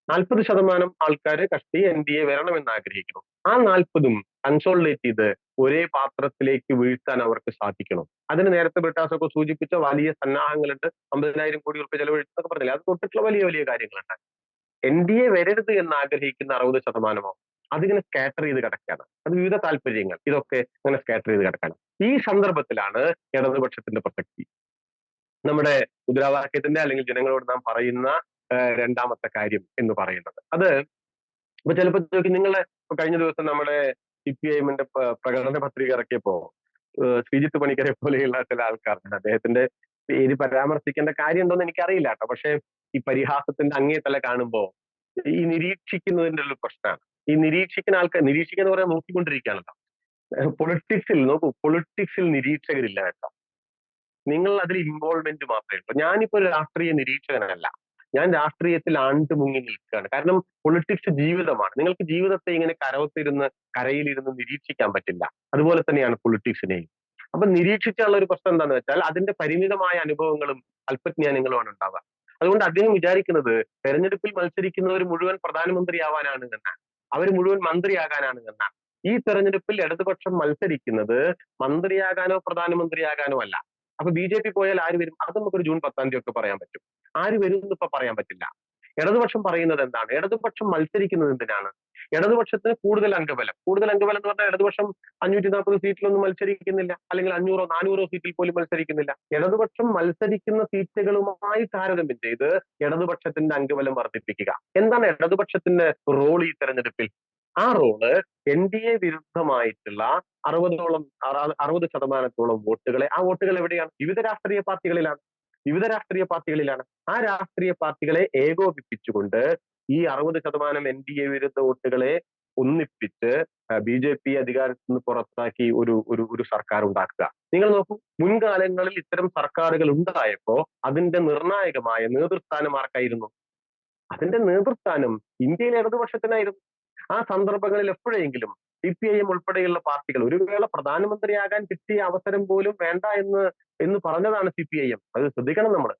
40% ആൾക്കാർ കഷ്ടി NDA വരണമെന്ന് ആഗ്രഹിക്കുന്നു. ആ 40ഉം കൺസോളിഡേറ്റ് ചെയ്ത് ഒരേ പാത്രത്തിലേക്ക് വീഴ്ത്താൻ അവർക്ക് സാധിക്കണം. അതിന് നേരത്തെ ബ്രിട്ടാസൊക്കെ സൂചിപ്പിച്ച വലിയ സന്നാഹങ്ങളുണ്ട്. 50,000 കോടി രൂപ ചെലവഴിച്ചെന്നൊക്കെ പറഞ്ഞില്ലേ, അത് തൊട്ടിട്ടുള്ള വലിയ വലിയ കാര്യങ്ങളുണ്ട്. NDA വരരുത് എന്ന് ആഗ്രഹിക്കുന്ന 60%-ഓ അതിങ്ങനെ സ്കാറ്റർ ചെയ്ത് കിടക്കുകയാണ്. അത് വിവിധ താല്പര്യങ്ങൾ, ഇതൊക്കെ അങ്ങനെ സ്കാറ്റർ ചെയ്ത് കിടക്കുകയാണ്. ഈ സന്ദർഭത്തിലാണ് ഇടതുപക്ഷത്തിന്റെ പ്രസക്തി. നമ്മുടെ മുദ്രാവാക്യത്തിന്റെ, അല്ലെങ്കിൽ ജനങ്ങളോട് നാം പറയുന്ന രണ്ടാമത്തെ കാര്യം എന്ന് പറയുന്നത്, അത് ഇപ്പൊ ചിലപ്പോൾ നിങ്ങളെ കഴിഞ്ഞ ദിവസം നമ്മുടെ CPIM-ന്റെ പ്രകടന പത്രിക ഇറക്കിയപ്പോ ശ്രീജിത്ത് പണിക്കരെ പോലെയുള്ള ചില ആൾക്കാരുണ്ട്. അദ്ദേഹത്തിന്റെ പേര് പരാമർശിക്കേണ്ട കാര്യമുണ്ടോന്ന് എനിക്കറിയില്ല കേട്ടോ. പക്ഷെ ഈ പരിഹാസത്തിന്റെ അങ്ങേതല കാണുമ്പോ ഈ നിരീക്ഷിക്കുന്നതിന്റെ ഒരു പ്രശ്നമാണ്. ഈ നിരീക്ഷിക്കുന്ന ആൾക്കാർ, നിരീക്ഷിക്കുന്ന പറയാൻ നോക്കിക്കൊണ്ടിരിക്കുകയാണല്ലോ. പൊളിറ്റിക്സിൽ നോക്കൂ, പൊളിറ്റിക്സിൽ നിരീക്ഷകരില്ല കേട്ടോ. നിങ്ങൾ അതിൽ ഇൻവോൾവ്മെന്റ് മാത്രമേ ഉള്ളൂ. ഞാനിപ്പോ ഒരു രാഷ്ട്രീയ നിരീക്ഷകനല്ല, ഞാൻ രാഷ്ട്രീയത്തിൽ ആണ്ട് മുങ്ങി നിൽക്കുകയാണ്. കാരണം പൊളിറ്റിക്സ് ജീവിതമാണ്. നിങ്ങൾക്ക് ജീവിതത്തെ ഇങ്ങനെ കരയിലിരുന്ന് നിരീക്ഷിക്കാൻ പറ്റില്ല. അതുപോലെ തന്നെയാണ് പൊളിറ്റിക്സിനെയും. അപ്പൊ നിരീക്ഷിച്ചുള്ള ഒരു പ്രശ്നം എന്താണെന്ന് വെച്ചാൽ അതിന്റെ പരിമിതമായ അനുഭവങ്ങളും അല്പജ്ഞാനങ്ങളുമാണ് ഉണ്ടാവുക. അതുകൊണ്ട് അദ്ദേഹം വിചാരിക്കുന്നത് തെരഞ്ഞെടുപ്പിൽ മത്സരിക്കുന്നവർ മുഴുവൻ പ്രധാനമന്ത്രിയാവാനാണ് എന്നാണ്, അവർ മുഴുവൻ മന്ത്രിയാകാനാണ് എന്നാണ്. ഈ തെരഞ്ഞെടുപ്പിൽ ഇടതുപക്ഷം മത്സരിക്കുന്നത് മന്ത്രിയാകാനോ പ്രധാനമന്ത്രിയാകാനോ അല്ല. അപ്പൊ ബി പോയാൽ ആര് വരും? അത് നമുക്കൊരു ജൂൺ 10-ാം തീയതി ഒക്കെ പറയാൻ പറ്റും. ആര് വരും എന്ന് ഇപ്പൊ പറയാൻ പറ്റില്ല. ഇടതുപക്ഷം പറയുന്നത് എന്താണ്? ഇടതുപക്ഷം മത്സരിക്കുന്നത് എന്തിനാണ്? ഇടതുപക്ഷത്തിന് കൂടുതൽ അംഗബലം. കൂടുതൽ അംഗബലം എന്ന് പറഞ്ഞാൽ ഇടതുപക്ഷം 540 സീറ്റിലൊന്നും മത്സരിക്കുന്നില്ല, അല്ലെങ്കിൽ 500-400 സീറ്റിൽ പോലും മത്സരിക്കുന്നില്ല. ഇടതുപക്ഷം മത്സരിക്കുന്ന സീറ്റുകളുമായി താരതമ്യം ചെയ്ത് ഇടതുപക്ഷത്തിന്റെ അംഗബലം വർദ്ധിപ്പിക്കുക. എന്താണ് ഇടതുപക്ഷത്തിന്റെ റോൾ ഈ തെരഞ്ഞെടുപ്പിൽ? ആ റോള് എൻ-ഡി-എ വിരുദ്ധമായിട്ടുള്ള 60% വോട്ടുകളെ, ആ വോട്ടുകൾ എവിടെയാണ്? വിവിധ രാഷ്ട്രീയ പാർട്ടികളിലാണ്. ആ രാഷ്ട്രീയ പാർട്ടികളെ ഏകോപിപ്പിച്ചുകൊണ്ട് ഈ 60% എൻ-ഡി-എ വിരുദ്ധ വോട്ടുകളെ ഒന്നിപ്പിച്ച് ബി അധികാരത്തിൽ നിന്ന് പുറത്താക്കി ഒരു ഒരു ഒരു സർക്കാർ ഉണ്ടാക്കുക. നിങ്ങൾ നോക്കൂ, മുൻകാലങ്ങളിൽ ഇത്തരം സർക്കാരുകൾ ഉണ്ടായപ്പോ അതിന്റെ നിർണായകമായ നേതൃസ്ഥാനം ആർക്കായിരുന്നു? അതിന്റെ നേതൃസ്ഥാനം ഇന്ത്യയിലെ ഇടതുപക്ഷത്തിനായിരുന്നു. ആ സന്ദർഭങ്ങളിൽ എപ്പോഴെങ്കിലും CPIM ഉൾപ്പെടെയുള്ള പാർട്ടികൾ ഒരു വേള പ്രധാനമന്ത്രിയാകാൻ കിട്ടിയ അവസരം പോലും വേണ്ട എന്ന് പറഞ്ഞതാണ് CPIM. അത് ശ്രദ്ധിക്കണം നമ്മൾ.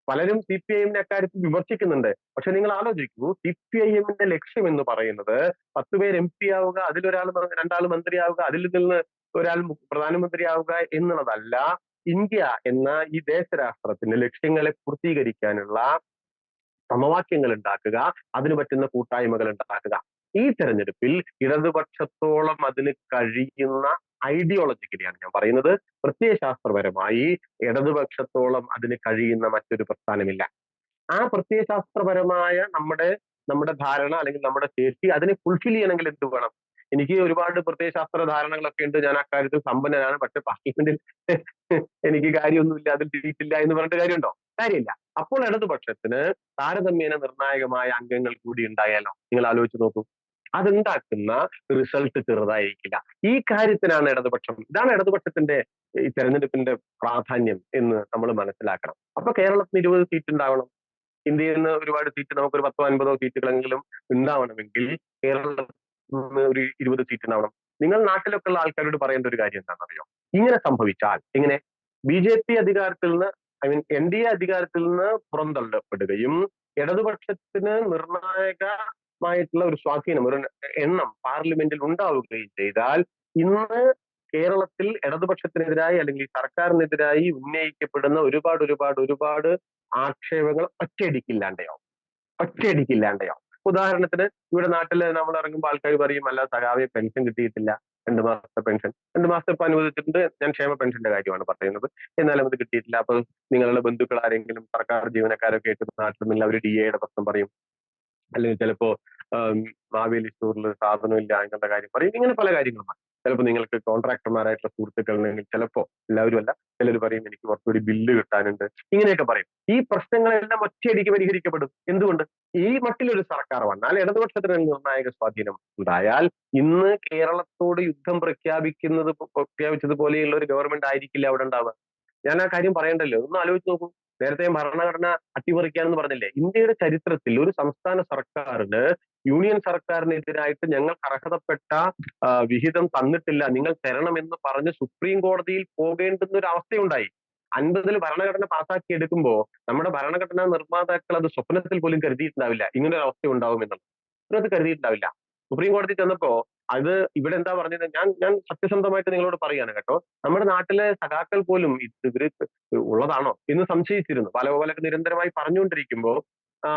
പലരും CPIM-നെ അക്കാര്യത്തിൽ വിമർശിക്കുന്നുണ്ട്. പക്ഷെ നിങ്ങൾ ആലോചിക്കൂ, CPIM-ന്റെ ലക്ഷ്യം എന്ന് പറയുന്നത് 10 പേർ MP ആവുക, അതിലൊരാൾ 2 മന്ത്രിയാവുക, അതിൽ നിന്ന് ഒരാൾ പ്രധാനമന്ത്രിയാവുക എന്നുള്ളതല്ല. ഇന്ത്യ എന്ന ഈ ദേശരാഷ്ട്രത്തിന്റെ ലക്ഷ്യങ്ങളെ പൂർത്തീകരിക്കാനുള്ള സമവാക്യങ്ങൾ ഉണ്ടാക്കുക, അതിന് പറ്റുന്ന കൂട്ടായ്മകൾ ഉണ്ടാക്കുക. ഈ തെരഞ്ഞെടുപ്പിൽ ഇടതുപക്ഷത്തോളം അതിന് കഴിയുന്ന, ഐഡിയോളജിക്കലിയാണ് ഞാൻ പറയുന്നത്, പ്രത്യയശാസ്ത്രപരമായി ഇടതുപക്ഷത്തോളം അതിന് കഴിയുന്ന മറ്റൊരു പ്രസ്ഥാനമില്ല. ആ പ്രത്യയശാസ്ത്രപരമായ നമ്മുടെ നമ്മുടെ ധാരണ അല്ലെങ്കിൽ നമ്മുടെ ശേഷി അതിനെ ഫുൾഫിൽ ചെയ്യണമെങ്കിൽ എന്ത് വേണം? എനിക്ക് ഒരുപാട് പ്രത്യയശാസ്ത്ര ധാരണകളൊക്കെ ഉണ്ട്, ഞാൻ അക്കാര്യത്തിൽ സമ്പന്നനാണ്, പക്ഷെ പാർലമെന്റിൽ എനിക്ക് കാര്യമൊന്നുമില്ല, അതിൽ തിരിച്ചില്ല എന്ന് പറഞ്ഞിട്ട് കാര്യമുണ്ടോ? കാര്യമില്ല. അപ്പോൾ ഇടതുപക്ഷത്തിന് താരതമ്യേന നിർണായകമായ അംഗങ്ങൾ കൂടി ഉണ്ടായാലോ? നിങ്ങൾ ആലോചിച്ച് നോക്കൂ. അതുണ്ടാക്കുന്ന റിസൾട്ട് ചെറുതായിരിക്കില്ല. ഈ കാര്യത്തിനാണ് ഇടതുപക്ഷം, ഇതാണ് ഇടതുപക്ഷത്തിന്റെ ഈ തെരഞ്ഞെടുപ്പിന്റെ പ്രാധാന്യം എന്ന് നമ്മൾ മനസ്സിലാക്കണം. അപ്പൊ കേരളത്തിന് 20 സീറ്റ് ഉണ്ടാവണം. ഇന്ത്യയിൽ നിന്ന് ഒരുപാട് സീറ്റ്, നമുക്കൊരു 10-50 സീറ്റുകളെങ്കിലും ഉണ്ടാവണമെങ്കിൽ കേരളത്തിൽ നിന്ന് ഒരു 20 സീറ്റ് ഉണ്ടാവണം. നിങ്ങൾ നാട്ടിലൊക്കെ ഉള്ള ആൾക്കാരോട് പറയേണ്ട ഒരു കാര്യം എന്താണെന്നറിയോ? ഇങ്ങനെ സംഭവിച്ചാൽ, ഇങ്ങനെ അധികാരത്തിൽ നിന്ന്, NDA അധികാരത്തിൽ നിന്ന് പുറന്തള്ളപ്പെടുകയും ഇടതുപക്ഷത്തിന് നിർണായകമായിട്ടുള്ള ഒരു സ്വാധീനം, ഒരു എണ്ണം പാർലമെന്റിൽ ഉണ്ടാവുകയും ചെയ്താൽ, ഇന്ന് കേരളത്തിൽ ഇടതുപക്ഷത്തിനെതിരായി അല്ലെങ്കിൽ സർക്കാരിനെതിരായി ഉന്നയിക്കപ്പെടുന്ന ഒരുപാട് ആക്ഷേപങ്ങൾ ഒറ്റയടിക്കില്ലാണ്ടയാവും. ഉദാഹരണത്തിന് ഇവിടെ നാട്ടില് നമ്മൾ ഇറങ്ങുമ്പോൾ ആൾക്കാർ പറയും, അല്ല സഖാവെ പെൻഷൻ കിട്ടിയിട്ടില്ല, 2 മാസത്തെ പെൻഷൻ, 2 മാസം ഇപ്പൊ അനുവദിച്ചിട്ടുണ്ട്, ഞാൻ ക്ഷേമ പെൻഷന്റെ കാര്യമാണ് പറയുന്നത്, എന്നാലും അത് കിട്ടിയിട്ടില്ല. അപ്പൊ നിങ്ങളുടെ ബന്ധുക്കൾ ആരെങ്കിലും സർക്കാർ ജീവനക്കാരൊക്കെ ആയിട്ട് നാട്ടിൽ നിന്നുള്ള ഒരു DA-യുടെ പ്രശ്നം പറയും, അല്ലെങ്കിൽ ചിലപ്പോ മാവേലി സ്റ്റോറിൽ സാധനമില്ല എന്നുള്ള കാര്യം പറയും. ഇങ്ങനെ പല കാര്യങ്ങളുമാണ്. ചിലപ്പോൾ നിങ്ങൾക്ക് കോൺട്രാക്ടർമാരായിട്ടുള്ള സുഹൃത്തുക്കളുണ്ടെങ്കിൽ ചിലപ്പോ, എല്ലാവരും അല്ല, ചിലർ പറയും എനിക്ക് കുറച്ചുകൂടി ബില്ല് കിട്ടാനുണ്ട്, ഇങ്ങനെയൊക്കെ പറയും. ഈ പ്രശ്നങ്ങളെല്ലാം ഒറ്റയടിക്ക് പരിഹരിക്കപ്പെടും. എന്തുകൊണ്ട്? ഈ മട്ടിലൊരു സർക്കാർ വന്നാൽ, ഇടതുപക്ഷത്തിന് നിർണായക സ്വാധീനം ഉണ്ടായാൽ, ഇന്ന് കേരളത്തോട് യുദ്ധം പ്രഖ്യാപിച്ചതുപോലെയുള്ള ഒരു ഗവൺമെന്റ് ആയിരിക്കില്ല അവിടെ ഉണ്ടാവുക. ഞാൻ ആ കാര്യം പറയണ്ടല്ലോ, ഒന്ന് ആലോചിച്ച് നോക്കൂ. നേരത്തെ ഭരണഘടന അട്ടിമറിക്കാനെന്ന് പറഞ്ഞില്ലേ? ഇന്ത്യയുടെ ചരിത്രത്തിൽ ഒരു സംസ്ഥാന സർക്കാരിന് യൂണിയൻ സർക്കാരിനെതിരായിട്ട് ഞങ്ങൾക്ക് അർഹതപ്പെട്ട വിഹിതം തന്നിട്ടില്ല, നിങ്ങൾ തരണമെന്ന് പറഞ്ഞ് സുപ്രീം കോടതിയിൽ പോകേണ്ടുന്ന ഒരു അവസ്ഥയുണ്ടായി. 50-ൽ ഭരണഘടന പാസാക്കി എടുക്കുമ്പോൾ നമ്മുടെ ഭരണഘടനാ നിർമ്മാതാക്കൾ അത് സ്വപ്നത്തിൽ പോലും കരുതിയിട്ടുണ്ടാവില്ല ഇങ്ങനെ ഒരു അവസ്ഥ ഉണ്ടാവുമെന്നുള്ളത്. അത് കരുതിയിട്ടുണ്ടാവില്ല. സുപ്രീം കോടതി ചെന്നപ്പോ അത് ഇവിടെ എന്താ പറഞ്ഞത്? ഞാൻ സത്യസന്ധമായിട്ട് നിങ്ങളോട് പറയാണ് കേട്ടോ. നമ്മുടെ നാട്ടിലെ സഖാക്കൾ പോലും ഇവര് ഉള്ളതാണോ എന്ന് സംശയിച്ചിരുന്നു. പലൊക്കെ നിരന്തരമായി പറഞ്ഞുകൊണ്ടിരിക്കുമ്പോൾ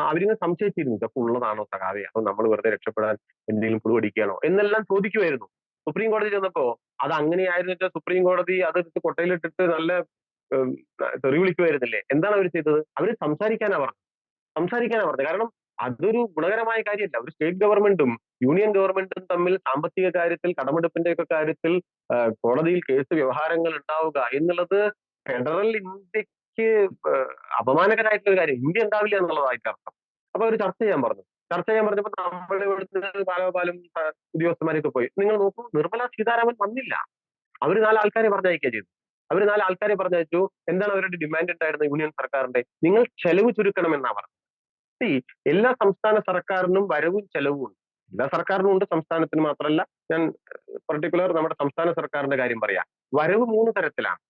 അവരിങ്ങനെ സംശയിച്ചിരുന്നു, ഇതൊക്കെ ഉള്ളതാണോ സഖാവെ, അപ്പൊ നമ്മൾ വെറുതെ രക്ഷപ്പെടാൻ എന്തെങ്കിലും പുളുവടിക്കുകയാണോ എന്നെല്ലാം ചോദിക്കുമായിരുന്നു. സുപ്രീം കോടതി ചെന്നപ്പോ അത് അങ്ങനെയായിരുന്നിട്ട് സുപ്രീം കോടതി അതെടുത്ത് കൊട്ടയിലിട്ടിട്ട് നല്ല തെറി വിളിക്കുമായിരുന്നില്ലേ? എന്താണ് അവർ ചെയ്തത്? അവർ സംസാരിക്കാനാ പറഞ്ഞത്. കാരണം അതൊരു ഗുണകരമായ കാര്യമല്ല. ഒരു സ്റ്റേറ്റ് ഗവൺമെന്റും യൂണിയൻ ഗവൺമെന്റും തമ്മിൽ സാമ്പത്തിക കാര്യത്തിൽ, കടമെടുപ്പിന്റെ ഒക്കെ കാര്യത്തിൽ കോടതിയിൽ കേസ് വ്യവഹാരങ്ങൾ ഉണ്ടാവുക എന്നുള്ളത് ഫെഡറൽ ഇന്ത്യക്ക് അപമാനകരമായിട്ടുള്ള ഒരു കാര്യം. ഇന്ത്യ ഉണ്ടാവില്ല എന്നുള്ളതായിട്ട് അർത്ഥം. അപ്പൊ അവർ ചർച്ച ചെയ്യാൻ പറഞ്ഞപ്പോ നമ്മുടെ ഇവിടുത്തെ പാലും ഉദ്യോഗസ്ഥന്മാരൊക്കെ പോയി. നിങ്ങൾ നോക്കൂ, നിർമ്മല സീതാരാമൻ വന്നില്ല. അവർ 4 ആൾക്കാരെ പറഞ്ഞയക്കുക ചെയ്തു. അവർ 4 ആൾക്കാരെ പറഞ്ഞയച്ചു. എന്താണ് അവരുടെ ഡിമാൻഡ് ഉണ്ടായിരുന്നത് യൂണിയൻ സർക്കാരിന്റെ? നിങ്ങൾ ചെലവ് ചുരുക്കണമെന്നാ പറഞ്ഞത്. എല്ലാ സംസ്ഥാന സർക്കാരിനും വരവും ചെലവും ഉണ്ട്. എല്ലാ സർക്കാരിനും ഉണ്ട്, സംസ്ഥാനത്തിന് മാത്രമല്ല. ഞാൻ പർട്ടിക്കുലർ നമ്മുടെ സംസ്ഥാന സർക്കാരിന്റെ കാര്യം പറയാം. വരവ് 3 തരത്തിലാണ്.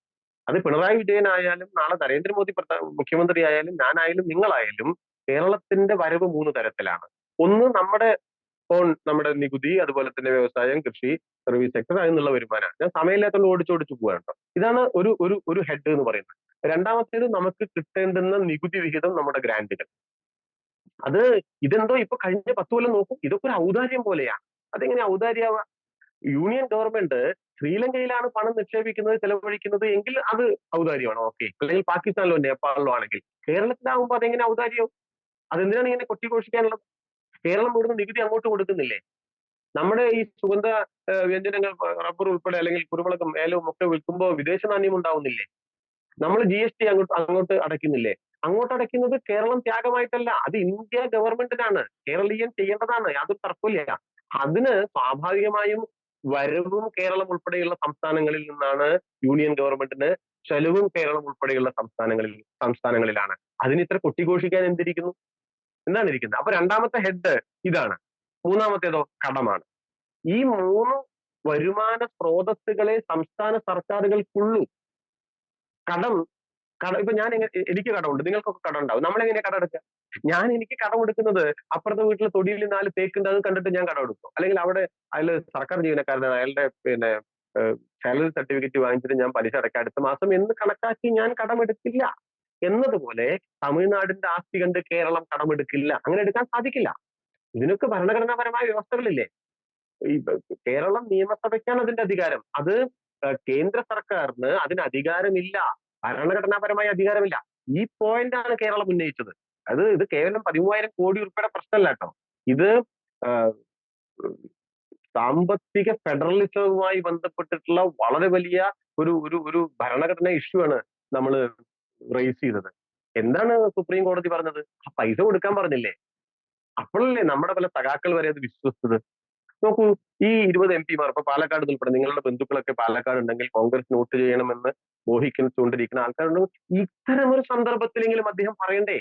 അത് പിണറായി വിജയനായാലും നാളെ നരേന്ദ്രമോദി മുഖ്യമന്ത്രി ആയാലും ഞാനായാലും നിങ്ങളായാലും കേരളത്തിന്റെ വരവ് മൂന്ന് തരത്തിലാണ്. ഒന്ന് നമ്മുടെ നികുതി, അതുപോലെ തന്നെ വ്യവസായം, കൃഷി, സർവീസ് സെക്ടർ, അതിൽ നിന്നുള്ള വരുമാനമാണ്. ഞാൻ സമയമില്ലാത്തതുകൊണ്ട് ഓടിച്ചോടിച്ചു പോവാണ് കേട്ടോ. ഇതാണ് ഒരു ഹെഡ് എന്ന് പറയുന്നത്. രണ്ടാമത്തേത് നമുക്ക് കിട്ടേണ്ടുന്ന നികുതി വിഹിതം, നമ്മുടെ ഗ്രാന്റുകൾ. അത് ഇതെന്തോ ഇപ്പൊ കഴിഞ്ഞ 10 കൊല്ലം നോക്കും, ഇതൊക്കെ ഒരു ഔദാര്യം പോലെയാണ്. അതെങ്ങനെ ഔദാര്യാവുക? യൂണിയൻ ഗവൺമെന്റ് ശ്രീലങ്കയിലാണ് പണം നിക്ഷേപിക്കുന്നത്, ചെലവഴിക്കുന്നത് എങ്കിൽ അത് ഔദാര്യമാണ്, ഓക്കെ. അല്ലെങ്കിൽ പാകിസ്ഥാനിലോ നേപ്പാളിലോ ആണെങ്കിൽ. കേരളത്തിലാവുമ്പോൾ അതെങ്ങനെ ഔദാര്യവും? അതെന്തിനാണ് ഇങ്ങനെ കൊട്ടിഘോഷിക്കാനുള്ളത്? കേരളം ഇവിടുന്ന് നികുതി അങ്ങോട്ട് കൊടുക്കുന്നില്ലേ? നമ്മുടെ ഈ സുഗന്ധ വ്യഞ്ജനങ്ങൾ, റബ്ബർ ഉൾപ്പെടെ, അല്ലെങ്കിൽ കുരുമുളകും ഏലവും ഒക്കെ വിൽക്കുമ്പോൾ വിദേശ നാണ്യം ഉണ്ടാവുന്നില്ലേ? നമ്മൾ GST അങ്ങോട്ട് അടയ്ക്കുന്നില്ലേ? അങ്ങോട്ട് അടയ്ക്കുന്നത് കേരളം ത്യാഗമായിട്ടല്ല, അത് ഇന്ത്യ ഗവൺമെന്റിനാണ്, കേരളീയൻ ചെയ്യേണ്ടതാണ്, യാതൊരു തർക്കമില്ല. അതിന് സ്വാഭാവികമായും വരവും കേരളം ഉൾപ്പെടെയുള്ള സംസ്ഥാനങ്ങളിൽ നിന്നാണ് യൂണിയൻ ഗവൺമെന്റിന്, ചെലവും കേരളം ഉൾപ്പെടെയുള്ള സംസ്ഥാനങ്ങളിലാണ്. അതിന് ഇത്ര കൊട്ടിഘോഷിക്കാൻ എന്തിരിക്കുന്നു? എന്താണ് ഇരിക്കുന്നത്? അപ്പൊ രണ്ടാമത്തെ ഹെഡ് ഇതാണ്. മൂന്നാമത്തേതോ കടമാണ്. ഈ മൂന്ന് വരുമാന സ്രോതസ്സുകളെ സംസ്ഥാന സർക്കാരുകൾക്കുള്ളൂ. കടം ഇപ്പൊ എനിക്ക് കടമുണ്ട്, നിങ്ങൾക്കൊക്കെ കടം ഉണ്ടാവും. നമ്മളെങ്ങനെ കടം എടുക്കുക? എനിക്ക് കടം എടുക്കുന്നത് അപ്പുറത്തെ വീട്ടിൽ തൊടിയിൽ 4 തേക്കുണ്ട്, അത് കണ്ടിട്ട് ഞാൻ കടം എടുക്കും. അല്ലെങ്കിൽ അതിൽ സർക്കാർ ജീവനക്കാരനാണ്, അയാളുടെ സാലറി സർട്ടിഫിക്കറ്റ് വാങ്ങിച്ചിട്ട് ഞാൻ പലിശ അടയ്ക്കാം അടുത്ത മാസം എന്ന് കണക്കാക്കി ഞാൻ കടമെടുക്കില്ല. എന്നതുപോലെ തമിഴ്നാടിന്റെ ആസ്തി കണ്ട് കേരളം കടമെടുക്കില്ല. അങ്ങനെ എടുക്കാൻ സാധിക്കില്ല. ഇതിനൊക്കെ ഭരണഘടനാപരമായ വ്യവസ്ഥകളില്ലേ? ഈ കേരളം നിയമസഭയ്ക്കാണ് അതിന്റെ അധികാരം. അത് കേന്ദ്ര സർക്കാരിന് അതിന് അധികാരമില്ല, ഭരണഘടനാപരമായ അധികാരമില്ല. ഈ പോയിന്റാണ് കേരളം ഉന്നയിച്ചത്. ഇത് കേവലം 13,000 കോടി രൂപയുടെ പ്രശ്നമല്ല കേട്ടോ. ഇത് സാമ്പത്തിക ഫെഡറലിസവുമായി ബന്ധപ്പെട്ടിട്ടുള്ള വളരെ വലിയ ഒരു ഭരണഘടനാ ഇഷ്യൂ ആണ് നമ്മൾ റേസ് ചെയ്തത്. എന്താണ് സുപ്രീം കോടതി പറഞ്ഞത്? ആ പൈസ കൊടുക്കാൻ പറഞ്ഞില്ലേ? അപ്പോഴല്ലേ നമ്മുടെ പല സഖാക്കൾ വരെ അത് വിശ്വസിച്ചത്. നോക്കൂ, ഈ 20 MP മാർ, ഇപ്പൊ പാലക്കാട് ഉൾപ്പെടെ നിങ്ങളുടെ ബന്ധുക്കളൊക്കെ പാലക്കാട് ഉണ്ടെങ്കിൽ കോൺഗ്രസ് വോട്ട് ചെയ്യണമെന്ന് മോഹിച്ചുകൊണ്ടിരിക്കുന്ന ആൾക്കാരുണ്ടെങ്കിൽ ഇത്തരം ഒരു സന്ദർഭത്തിലെങ്കിലും അദ്ദേഹം പറയണ്ടേ,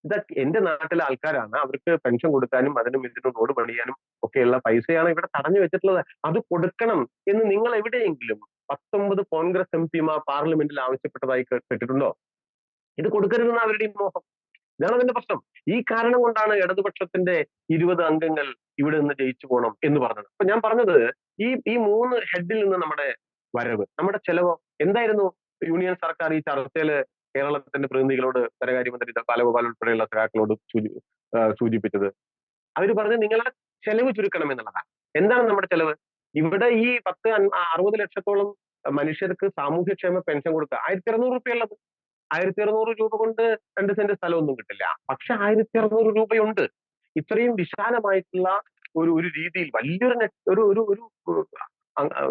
ഇതൊക്കെ എന്റെ നാട്ടിലെ ആൾക്കാരാണ്, അവർക്ക് പെൻഷൻ കൊടുക്കാനും അതിനും ഇതിനും റോഡ് പണിയാനും ഒക്കെയുള്ള പൈസയാണ് ഇവിടെ തടഞ്ഞു വെച്ചിട്ടുള്ളത്, അത് കൊടുക്കണം എന്ന് നിങ്ങൾ എവിടെയെങ്കിലും 19 കോൺഗ്രസ് MP മാർ പാർലമെന്റിൽ ആവശ്യപ്പെട്ടതായി കേട്ടിട്ടുണ്ടോ? ഇത് കൊടുക്കരുതെന്ന് അവരുടെയും മോഹം. ഇതാണ് അതിന്റെ പ്രശ്നം. ഈ കാരണം കൊണ്ടാണ് ഇടതുപക്ഷത്തിന്റെ 20 അംഗങ്ങൾ ഇവിടെ നിന്ന് ജയിച്ചു പോകണം എന്ന് പറഞ്ഞത്. അപ്പൊ ഞാൻ പറഞ്ഞത്, ഈ 3 ഹെഡിൽ നിന്ന് നമ്മുടെ വരവ്, നമ്മുടെ ചെലവോ എന്തായിരുന്നു? യൂണിയൻ സർക്കാർ ഈ ചർച്ചയിൽ കേരളത്തിന്റെ പ്രതിനിധികളോട്, ധനകാര്യമന്ത്രി ബാലഗോപാൽ ഉൾപ്പെടെയുള്ള സഖാക്കളോട് സൂചിപ്പിച്ചത്, അവർ പറഞ്ഞത് നിങ്ങളുടെ ചെലവ് ചുരുക്കണം എന്നുള്ളതാണ്. എന്താണ് നമ്മുടെ ചെലവ്? ഇവിടെ ഈ 60 ലക്ഷത്തോളം മനുഷ്യർക്ക് സാമൂഹ്യക്ഷേമ പെൻഷൻ കൊടുക്കുക 1,200 രൂപ ഉള്ളത്. 1,200 രൂപ കൊണ്ട് 2 സെന്റ് സ്ഥലമൊന്നും കിട്ടില്ല. പക്ഷെ 1,200 രൂപയുണ്ട്. ഇത്രയും വിശാലമായിട്ടുള്ള ഒരു രീതിയിൽ വലിയൊരു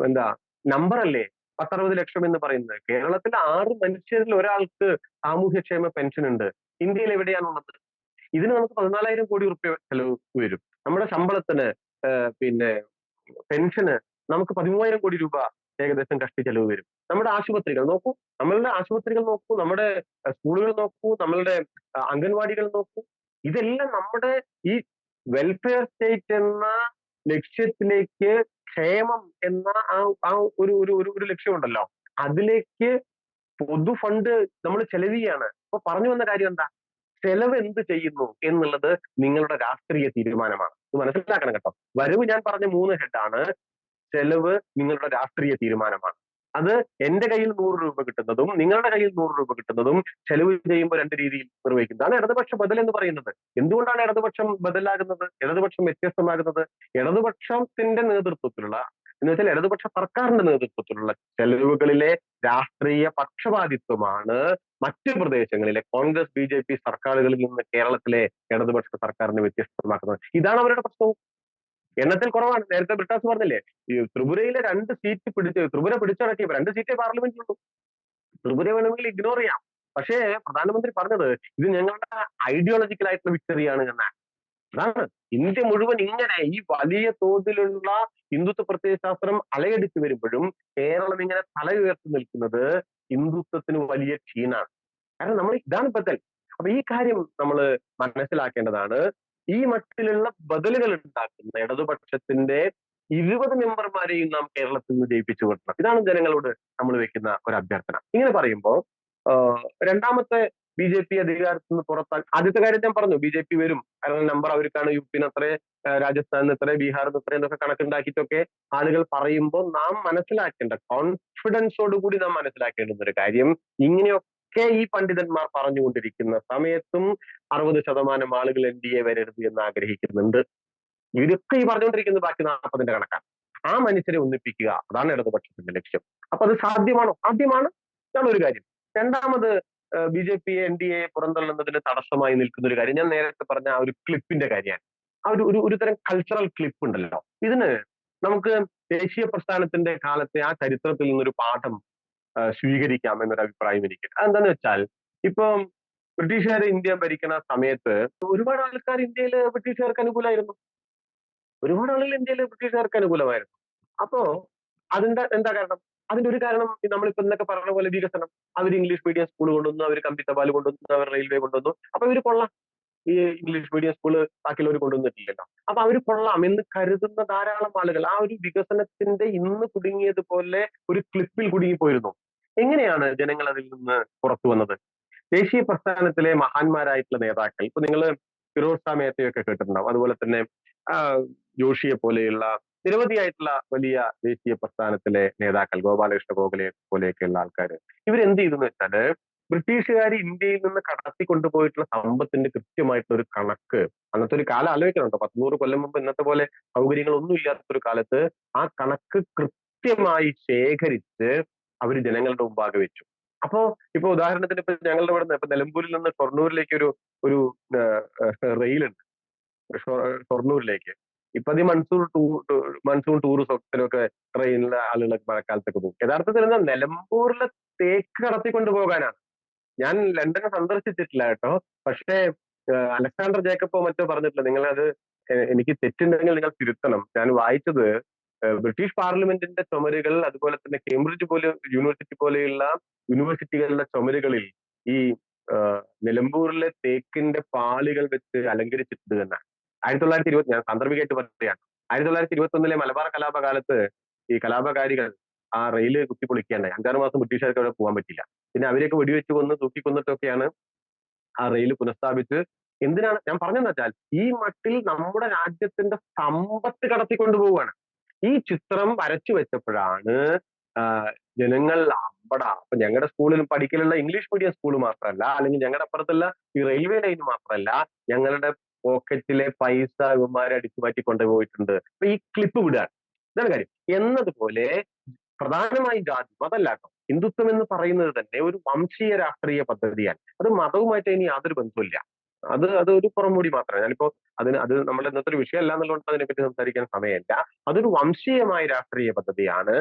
എന്താ നമ്പർ അല്ലേ 10-60 ലക്ഷം എന്ന് പറയുന്നത്. കേരളത്തിൽ 6 മനുഷ്യരിൽ ഒരാൾക്ക് സാമൂഹ്യക്ഷേമ പെൻഷൻ ഉണ്ട്. ഇന്ത്യയിൽ എവിടെയാണുള്ളത്? ഇതിന് നമുക്ക് 14,000 കോടി രൂപ ചെലവ് വരും. നമ്മുടെ ശമ്പളത്തിന്, പിന്നെ പെൻഷന് നമുക്ക് 13,000 കോടി രൂപ ഏകദേശം കഷ്ടി ചെലവ് വരും. നമ്മുടെ ആശുപത്രികൾ നോക്കൂ, നമ്മുടെ സ്കൂളുകൾ നോക്കൂ, നമ്മളുടെ അംഗൻവാടികൾ നോക്കൂ. ഇതെല്ലാം നമ്മുടെ ഈ വെൽഫെയർ സ്റ്റേറ്റ് എന്ന ലക്ഷ്യത്തിലേക്ക്, ക്ഷേമം എന്ന ആ ഒരു ലക്ഷ്യമുണ്ടല്ലോ, അതിലേക്ക് പൊതു ഫണ്ട് നമ്മൾ ചെലവ് ചെയ്യാണ്. അപ്പൊ പറഞ്ഞു വന്ന കാര്യം എന്താ? ചെലവ് എന്ത് ചെയ്യുന്നു എന്നുള്ളത് നിങ്ങളുടെ രാഷ്ട്രീയ തീരുമാനമാണ്. ഇത് മനസ്സിലാക്കണം കേട്ടോ. വരവ് ഞാൻ പറഞ്ഞ 3 ഹെഡാണ്, ചെലവ് നിങ്ങളുടെ രാഷ്ട്രീയ തീരുമാനമാണ്. അത് എന്റെ കയ്യിൽ 100 രൂപ കിട്ടുന്നതും നിങ്ങളുടെ കയ്യിൽ 100 രൂപ കിട്ടുന്നതും ചെലവ് ചെയ്യുമ്പോൾ 2 രീതിയിൽ നിർവഹിക്കുന്നത്. അതാണ് ഇടതുപക്ഷ ബദൽ എന്ന് പറയുന്നത്. എന്തുകൊണ്ടാണ് ഇടതുപക്ഷം ബദലാകുന്നത്, ഇടതുപക്ഷം വ്യത്യസ്തമാകുന്നത്? ഇടതുപക്ഷത്തിന്റെ നേതൃത്വത്തിലുള്ള, എന്ന് വെച്ചാൽ ഇടതുപക്ഷ സർക്കാരിന്റെ നേതൃത്വത്തിലുള്ള ചെലവുകളിലെ രാഷ്ട്രീയ പക്ഷപാതിത്വമാണ് മറ്റു പ്രദേശങ്ങളിലെ കോൺഗ്രസ് BJP സർക്കാരുകളിൽ നിന്ന് കേരളത്തിലെ ഇടതുപക്ഷ സർക്കാരിനെ വ്യത്യസ്തമാക്കുന്നത്. ഇതാണ് അവരുടെ പ്രശ്നവും. എണ്ണത്തിൽ കുറവാണ്. നേരത്തെ ബ്രിട്ടാസ് പറഞ്ഞില്ലേ, ഈ ത്രിപുരയിലെ 2 സീറ്റ് ത്രിപുര പിടിച്ചടക്കിയപ്പോൾ 2 സീറ്റേ പാർലമെന്റിലുള്ളൂ. ത്രിപുര വേണമെങ്കിൽ ഇഗ്നോർ ചെയ്യാം. പക്ഷേ പ്രധാനമന്ത്രി പറഞ്ഞത് ഇത് ഞങ്ങളുടെ ഐഡിയോളജിക്കൽ ആയിട്ടുള്ള വിക്ടറിയാണ് എന്നാണ്. അതാണ് ഇന്ത്യ മുഴുവൻ ഇങ്ങനെ ഈ വലിയ തോതിലുള്ള ഹിന്ദുത്വ പ്രത്യയശാസ്ത്രം അലയടിച്ചു വരുമ്പോഴും കേരളം ഇങ്ങനെ തല ഉയർത്തി നിൽക്കുന്നത് ഹിന്ദുത്വത്തിന് വലിയ ക്ഷീണാണ്. കാരണം ഇതാണ് ബദൽ. അപ്പൊ ഈ കാര്യം നമ്മൾ മനസ്സിലാക്കേണ്ടതാണ്. ഈ മട്ടിലുള്ള ബദലുകൾ ഉണ്ടാക്കുന്ന ഇടതുപക്ഷത്തിന്റെ 20 മെമ്പർമാരെയും നാം കേരളത്തിൽ നിന്ന് ജയിപ്പിച്ചു വിടണം. ഇതാണ് ജനങ്ങളോട് നമ്മൾ വെക്കുന്ന ഒരു അഭ്യർത്ഥന. ഇങ്ങനെ പറയുമ്പോൾ രണ്ടാമത്തെ ബി.ജെ.പി അധികാരത്തിൽ നിന്ന് പുറത്താൽ ആദ്യത്തെ കാര്യം ഞാൻ പറഞ്ഞു, ബി.ജെ.പി വരും, കാരണം നമ്പർ അവർക്കാണ്, യുപിന്ന് അത്ര, രാജസ്ഥാനിൽ ഇത്ര, ബീഹാറിൽ ഇത്ര എന്നൊക്കെ കണക്കുണ്ടാക്കിയിട്ടൊക്കെ ആളുകൾ പറയുമ്പോൾ നാം മനസ്സിലാക്കേണ്ട, കോൺഫിഡൻസോട് കൂടി നാം മനസ്സിലാക്കേണ്ടുന്ന ഒരു കാര്യം, ഇങ്ങനെയൊക്കെ ഈ പണ്ഡിതന്മാർ പറഞ്ഞുകൊണ്ടിരിക്കുന്ന സമയത്തും 60% ആളുകൾ എൻ.ഡി.എ വരരുത് എന്ന് ആഗ്രഹിക്കുന്നുണ്ട്. ഇവരൊക്കെ ഈ പറഞ്ഞുകൊണ്ടിരിക്കുന്നത് ബാക്കി 40ന്റെ കണക്കാണ്. ആ മനുഷ്യരെ ഒന്നിപ്പിക്കുക, അതാണ് ഇടതുപക്ഷത്തിന്റെ ലക്ഷ്യം. അപ്പൊ അത് സാധ്യമാണോ? സാധ്യമാണ്, ഇതാണ് ഒരു കാര്യം. രണ്ടാമത്, ബി.ജെ.പിയെ എൻ.ഡി.എ പുറന്തള്ളുന്നതിന് തടസ്സമായി നിൽക്കുന്ന ഒരു കാര്യം, ഞാൻ നേരത്തെ പറഞ്ഞ ആ ഒരു ക്ലിപ്പിന്റെ കാര്യമാണ്. ആ ഒരു തരം കൾച്ചറൽ ക്ലിപ്പ് ഉണ്ടല്ലോ, ഇതിന് നമുക്ക് ദേശീയ പ്രസ്ഥാനത്തിന്റെ കാലത്തെ ആ ചരിത്രത്തിൽ നിന്നൊരു പാഠം സ്വീകരിക്കാം എന്നൊരു അഭിപ്രായം എനിക്ക്. അതെന്താന്ന് വെച്ചാൽ, ഇപ്പം ബ്രിട്ടീഷുകാർ ഇന്ത്യ ഭരിക്കുന്ന സമയത്ത് ഒരുപാട് ആൾക്കാർ ഇന്ത്യയിൽ ബ്രിട്ടീഷുകാർക്ക് അനുകൂലമായിരുന്നു. ഒരുപാട് ആളുകൾ ഇന്ത്യയിൽ ബ്രിട്ടീഷുകാർക്ക് അനുകൂലമായിരുന്നു. അപ്പോ അതിന്റെ എന്താ കാരണം? അതിന്റെ ഒരു കാരണം നമ്മളിപ്പോ ഇന്നൊക്കെ പറഞ്ഞ പോലെ വികസനം. അവർ ഇംഗ്ലീഷ് മീഡിയം സ്കൂൾ കൊണ്ടുവന്നു, അവർ കമ്പി തപാൽ കൊണ്ടുവന്നു, അവർ റെയിൽവേ കൊണ്ടുവന്നു. അപ്പൊ ഇവര് കൊള്ളാം, ഈ ഇംഗ്ലീഷ് മീഡിയം സ്കൂള് ബാക്കിയുള്ളവർ കൊണ്ടുവന്നിട്ടില്ലല്ലോ. അപ്പൊ അവർ കൊള്ളാം എന്ന് കരുതുന്ന ധാരാളം ആളുകൾ ആ ഒരു വികസനത്തിന്റെ ഇന്ന് കുടുങ്ങിയതുപോലെ ഒരു ക്ലിപ്പിൽ കുടുങ്ങിപ്പോയിരുന്നു. എങ്ങനെയാണ് ജനങ്ങൾ അതിൽ നിന്ന് പുറത്തു വന്നത്? ദേശീയ പ്രസ്ഥാനത്തിലെ മഹാന്മാരായിട്ടുള്ള നേതാക്കൾ, ഇപ്പൊ നിങ്ങൾ ഫിറോസ് ഷാ മേത്തയൊക്കെ കേട്ടിട്ടുണ്ടാവും, അതുപോലെ തന്നെ ജോഷിയെ പോലെയുള്ള നിരവധിയായിട്ടുള്ള വലിയ ദേശീയ പ്രസ്ഥാനത്തിലെ നേതാക്കൾ, ഗോപാലകൃഷ്ണ ഗോഖലെ പോലെയൊക്കെയുള്ള ആൾക്കാർ, ഇവരെന്ത് ചെയ്തെന്ന് വെച്ചാല്, ബ്രിട്ടീഷുകാർ ഇന്ത്യയിൽ നിന്ന് കടത്തിക്കൊണ്ടുപോയിട്ടുള്ള സമ്പത്തിന്റെ കൃത്യമായിട്ടുള്ള ഒരു കണക്ക്, അന്നത്തെ ഒരു കാലം ആലോചിക്കണുണ്ടോ, 100 കൊല്ലം മുമ്പ് ഇന്നത്തെ പോലെ സൗകര്യങ്ങളൊന്നും ഇല്ലാത്തൊരു കാലത്ത് ആ കണക്ക് കൃത്യമായി ശേഖരിച്ച് അവർ ജനങ്ങളുടെ മുമ്പാകെ വെച്ചു. അപ്പോ ഇപ്പൊ ഉദാഹരണത്തിന് ഇപ്പൊ ഞങ്ങളുടെ ഇവിടെ ഇപ്പൊ നിലമ്പൂരിൽ നിന്ന് ഷൊർണൂരിലേക്ക് ഒരു റെയിലുണ്ട്, ഷൊർണൂരിലേക്ക്. ഇപ്പൊ അത് മൺസൂൺ ടൂറിസത്തിനൊക്കെ ട്രെയിനിലെ ആളുകളൊക്കെ മഴക്കാലത്തൊക്കെ പോകും. യഥാർത്ഥത്തിൽ എന്താ, നിലമ്പൂരിലെ തേക്ക് കടത്തിക്കൊണ്ട് പോകാനാണ്. ഞാൻ ലണ്ടനെ സന്ദർശിച്ചിട്ടില്ല കേട്ടോ, പക്ഷേ അലക്സാണ്ടർ ജേക്കബോ മറ്റോ പറഞ്ഞിട്ടില്ല. നിങ്ങളത്, എനിക്ക് തെറ്റുണ്ടെങ്കിൽ നിങ്ങൾ തിരുത്തണം. ഞാൻ വായിച്ചത് ബ്രിട്ടീഷ് പാർലമെന്റിന്റെ ചുമരുകൾ, അതുപോലെ തന്നെ കേംബ്രിഡ്ജ് പോലെ യൂണിവേഴ്സിറ്റി പോലെയുള്ള യൂണിവേഴ്സിറ്റികളുടെ ചുമരുകളിൽ ഈ നിലമ്പൂരിലെ തേക്കിന്റെ പാളികൾ വെച്ച് അലങ്കരിച്ചിട്ടുണ്ട് എന്നാണ്. 1920, ഞാൻ സാന്ദർഭികമായിട്ട് പറയുകയാണ്, 1921 മലബാർ കലാപകാലത്ത് ഈ കലാപകാരികൾ ആ റെയില് കുത്തിപ്പൊളിക്കുകയുണ്ടായി. 5-6 മാസം ബ്രിട്ടീഷുകാർക്ക് അവിടെ പോകാൻ പറ്റില്ല. പിന്നെ അവരെയൊക്കെ വെടിവെച്ച് കൊന്ന് തൂക്കിക്കൊന്നിട്ടൊക്കെയാണ് ആ റെയിൽ പുനഃസ്ഥാപിച്ച്. എന്തിനാണ് ഞാൻ പറഞ്ഞതെന്ന് വെച്ചാൽ, ഈ മട്ടിൽ നമ്മുടെ രാജ്യത്തിന്റെ സമ്പത്ത് കടത്തിക്കൊണ്ടുപോവുകയാണ്. ഈ ചിത്രം വരച്ചു വെച്ചപ്പോഴാണ് ജനങ്ങൾ അമ്പടാ, അപ്പൊ ഞങ്ങളുടെ സ്കൂളിൽ പഠിക്കലുള്ള ഇംഗ്ലീഷ് മീഡിയം സ്കൂൾ മാത്രമല്ല, അല്ലെങ്കിൽ ഞങ്ങളുടെ അപ്പുറത്തുള്ള ഈ റെയിൽവേ ലൈൻ മാത്രമല്ല, ഞങ്ങളുടെ പോക്കറ്റിലെ പൈസ ഇവന്മാരെ അടിച്ചു മാറ്റി കൊണ്ടുപോയിട്ടുണ്ട്. അപ്പൊ ഈ ക്ലിപ്പ് വിടുകയാണ്, ഇതാണ് കാര്യം. എന്നതുപോലെ പ്രധാനമായും ജാതി മതമല്ല കേട്ടോ, ഹിന്ദുത്വം എന്ന് പറയുന്നത് തന്നെ ഒരു വംശീയ രാഷ്ട്രീയ പദ്ധതിയാണ്. അത് മതവുമായിട്ട് ഇനി യാതൊരു ബന്ധമില്ല. അത് ഒരു പുറംമൂടി മാത്രമാണ്. അത് നമ്മുടെ ഇന്നത്തെ ഒരു വിഷയമല്ല എന്നുള്ളതുകൊണ്ട് അതിനെപ്പറ്റി സംസാരിക്കാൻ സമയമില്ല. അതൊരു വംശീയമായ രാഷ്ട്രീയ പദ്ധതിയാണ്.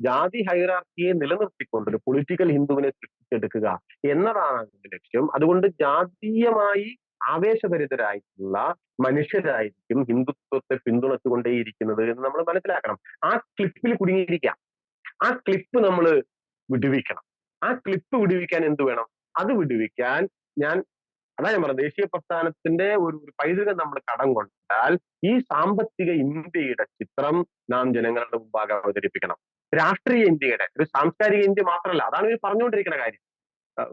ജാതി ഹൈറാർക്കിയെ നിലനിർത്തിക്കൊണ്ട് ഒരു പൊളിറ്റിക്കൽ ഹിന്ദുവിനെ സൃഷ്ടിച്ചെടുക്കുക എന്നതാണ് അതിന്റെ ലക്ഷ്യം. അതുകൊണ്ട് ജാതീയമായി ആവേശഭരിതരായിട്ടുള്ള മനുഷ്യരായിരിക്കും ഹിന്ദുത്വത്തെ പിന്തുണച്ചുകൊണ്ടേയിരിക്കുന്നത് എന്ന് നമ്മൾ മനസ്സിലാക്കണം. ആ ക്ലിപ്പിൽ കുടുങ്ങിയിരിക്കാം. ആ ക്ലിപ്പ് നമ്മൾ വിടുവിക്കണം. ആ ക്ലിപ്പ് വിടുവിക്കാൻ എന്ത് വേണം? അത് വിടുവിക്കാൻ അതാ ഞാൻ പറഞ്ഞത്, ദേശീയ പ്രസ്ഥാനത്തിന്റെ ഒരു പൈതൃകം നമ്മൾ കടം കൊണ്ടാൽ ഈ സാമ്പത്തിക ഇന്ത്യയുടെ ചിത്രം നാം ജനങ്ങളുടെ മുമ്പാകെ അവതരിപ്പിക്കണം. രാഷ്ട്രീയ ഇന്ത്യയുടെ, ഒരു സാംസ്കാരിക ഇന്ത്യ മാത്രമല്ല, അതാണ് ഇവർ പറഞ്ഞുകൊണ്ടിരിക്കുന്ന കാര്യം.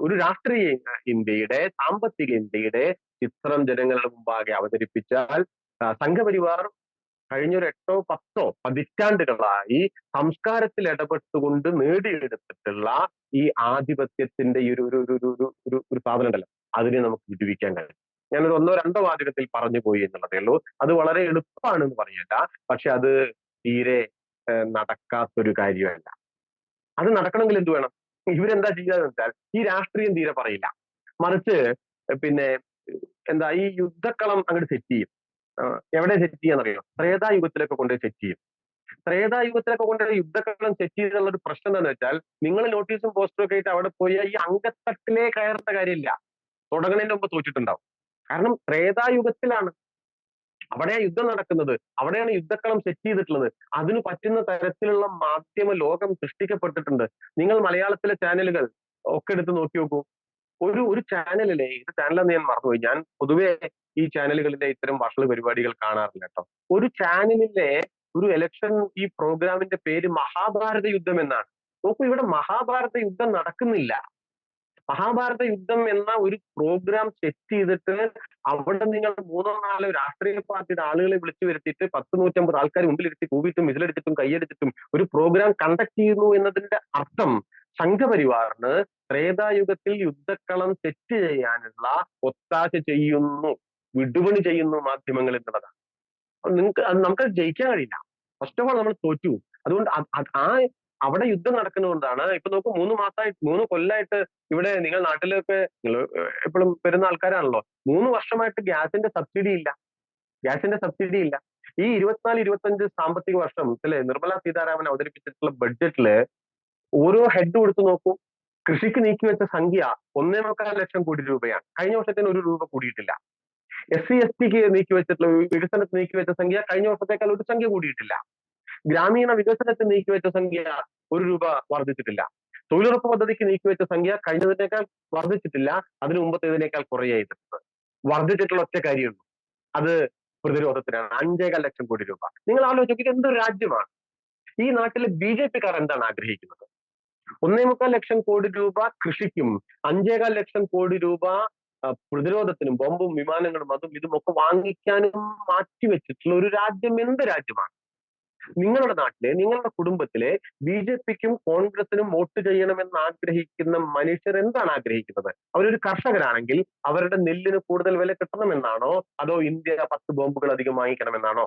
ഒരു രാഷ്ട്രീയ ഇന്ത്യയുടെ, സാമ്പത്തിക ഇന്ത്യയുടെ ചിത്രം ജനങ്ങളുടെ മുമ്പാകെ അവതരിപ്പിച്ചാൽ സംഘപരിവാർ കഴിഞ്ഞൊരു 8-10 പതിറ്റാണ്ടുകളായി സംസ്കാരത്തിൽ ഇടപെട്ടുകൊണ്ട് നേടിയെടുത്തിട്ടുള്ള ഈ ആധിപത്യത്തിന്റെ ഈ ഒരു സാധനം ഉണ്ടല്ലോ, അതിനെ നമുക്ക് വിടുവിക്കാൻ കഴിയും. ഞാനൊരു 1-2 വാചകത്തിൽ പറഞ്ഞു പോയി എന്നുള്ളതേ ഉള്ളൂ. അത് വളരെ എളുപ്പമാണെന്ന് പറയല്ല, പക്ഷെ അത് തീരെ നടക്കാത്തൊരു കാര്യമല്ല. അത് നടക്കണമെങ്കിൽ എന്ത് വേണം? ഇവരെന്താ ചെയ്യാന്ന് വെച്ചാൽ, ഈ രാഷ്ട്രീയം തീരെ പറയില്ല, മറിച്ച് പിന്നെ എന്താ, ഈ യുദ്ധക്കളം അങ്ങോട്ട് സെറ്റ് ചെയ്യും. എവിടെ സെറ്റ് ചെയ്യാന്നറിയോ? ത്രേതായുഗത്തിലൊക്കെ കൊണ്ടുപോയി സെറ്റ് ചെയ്യും. ത്രേതായുഗത്തിലൊക്കെ കൊണ്ടുപോയി യുദ്ധക്കളം സെറ്റ് ചെയ്തുള്ള ഒരു പ്രശ്നം എന്താണെന്ന് വെച്ചാൽ, നിങ്ങൾ നോട്ടീസും പോസ്റ്ററും ഒക്കെ ആയിട്ട് അവിടെ പോയി ഈ അങ്കത്തട്ടിലേ കയറേണ്ട കാര്യമില്ല. തുടങ്ങുന്നതിന് മുമ്പ് തോറ്റിട്ടുണ്ടാവും. കാരണം ത്രേതായുഗത്തിലാണ്, അവിടെയാണ് യുദ്ധം നടക്കുന്നത്, അവിടെയാണ് യുദ്ധക്കളം സെറ്റ് ചെയ്തിട്ടുള്ളത്. അതിന് പറ്റുന്ന തരത്തിലുള്ള മാധ്യമ ലോകം സൃഷ്ടിക്കപ്പെട്ടിട്ടുണ്ട്. നിങ്ങൾ മലയാളത്തിലെ ചാനലുകൾ ഒക്കെ എടുത്ത് നോക്കി നോക്കൂ. ഒരു ചാനലിലെ, ഇത് ചാനലെന്ന് ഞാൻ മറന്നുപോയി, ഞാൻ പൊതുവെ ഈ ചാനലുകളിലെ ഇത്തരം വഷള് പരിപാടികൾ കാണാറില്ല കേട്ടോ. ഒരു ചാനലിലെ ഒരു ഇലക്ഷൻ ഈ പ്രോഗ്രാമിന്റെ പേര് മഹാഭാരത യുദ്ധം എന്നാണ്. നോക്കൂ, ഇവിടെ മഹാഭാരത യുദ്ധം നടക്കുന്നില്ല. മഹാഭാരത യുദ്ധം എന്ന ഒരു പ്രോഗ്രാം സെറ്റ് ചെയ്തിട്ട് അവിടെ നിങ്ങൾ 3-4 രാഷ്ട്രീയ പാർട്ടിയുടെ ആളുകളെ വിളിച്ചു വരുത്തിയിട്ട് 10-150 ആൾക്കാർ മുമ്പിലിരുത്തി കൂവിയിട്ടും വിസിലടിച്ചിട്ടും കൈയടിച്ചിട്ടും ഒരു പ്രോഗ്രാം കണ്ടക്ട് ചെയ്യുന്നു എന്നതിന്റെ അർത്ഥം സംഘപരിവാറിന് ത്രേതായുഗത്തിൽ യുദ്ധക്കളം സെറ്റ് ചെയ്യാനുള്ള ഒത്താശ ചെയ്യുന്നു, വിടുപണി ചെയ്യുന്നു മാധ്യമങ്ങൾ എന്നുള്ളതാണ്. നമുക്ക് ജയിക്കാൻ കഴിയില്ല. ഫസ്റ്റ് ഓഫ് ഓൾ നമ്മൾ തോറ്റു. അതുകൊണ്ട് ആ അവിടെ യുദ്ധം നടക്കുന്നതുകൊണ്ടാണ്. ഇപ്പൊ നോക്കൂ, 3 കൊല്ലമായിട്ട് ഇവിടെ നിങ്ങൾ നാട്ടിലൊക്കെ നിങ്ങൾ എപ്പോഴും വരുന്ന ആൾക്കാരാണല്ലോ. 3 വർഷമായിട്ട് ഗ്യാസിന്റെ സബ്സിഡി ഇല്ല. ഈ 24-25 സാമ്പത്തിക വർഷത്തില് നിർമ്മല സീതാരാമൻ അവതരിപ്പിച്ചിട്ടുള്ള ബഡ്ജറ്റില് ഓരോ ഹെഡ് കൊടുത്തു നോക്കൂ. കൃഷിക്ക് നീക്കിവെച്ച സംഖ്യ 1.25 ലക്ഷം കോടി രൂപയാണ്. കഴിഞ്ഞ വർഷത്തിന് 1 രൂപ കൂടിയിട്ടില്ല. SC/STക്ക് നീക്കിവെച്ചിട്ടുള്ള വികസനത്തിന് നീക്കിവെച്ച സംഖ്യ കഴിഞ്ഞ വർഷത്തേക്കാൾ 1 സംഖ്യ കൂടിയിട്ടില്ല. ഗ്രാമീണ വികസനത്തിന് നീക്കിവെച്ച സംഖ്യ 1 രൂപ വർദ്ധിച്ചിട്ടില്ല. തൊഴിലുറപ്പ് പദ്ധതിക്ക് നീക്കിവെച്ച സംഖ്യ കഴിഞ്ഞതിനേക്കാൾ വർദ്ധിച്ചിട്ടില്ല, അതിനു മുമ്പത്തേതിനേക്കാൾ കുറയായിട്ടുണ്ട്. വർദ്ധിച്ചിട്ടുള്ള ഒറ്റ കാര്യമുള്ളൂ, അത് പ്രതിരോധത്തിനാണ്. 5.25 ലക്ഷം കോടി രൂപ. നിങ്ങൾ ആലോചിച്ച് നോക്കിയിട്ട് എന്തൊരു രാജ്യമാണ്. ഈ നാട്ടിലെ BJP-ക്കാർ എന്താണ് ആഗ്രഹിക്കുന്നത്? 1.25 ലക്ഷം കോടി രൂപ കൃഷിക്കും 5.25 ലക്ഷം കോടി രൂപ പ്രതിരോധത്തിനും, ബോംബും വിമാനങ്ങളും അതും ഇതുമൊക്കെ വാങ്ങിക്കാനും മാറ്റിവെച്ചിട്ടുള്ള ഒരു രാജ്യം എന്ത് രാജ്യമാണ്? നിങ്ങളുടെ നാട്ടിലെ, നിങ്ങളുടെ കുടുംബത്തിലെ BJP-ക്കും കോൺഗ്രസിനും വോട്ട് ചെയ്യണമെന്ന് ആഗ്രഹിക്കുന്ന മനുഷ്യർ എന്താണ് ആഗ്രഹിക്കുന്നത്? അവരൊരു കർഷകരാണെങ്കിൽ അവരുടെ നെല്ലിന് കൂടുതൽ വില കിട്ടണമെന്നാണോ, അതോ ഇന്ത്യ 10 ബോംബുകൾ അധികം വാങ്ങിക്കണമെന്നാണോ?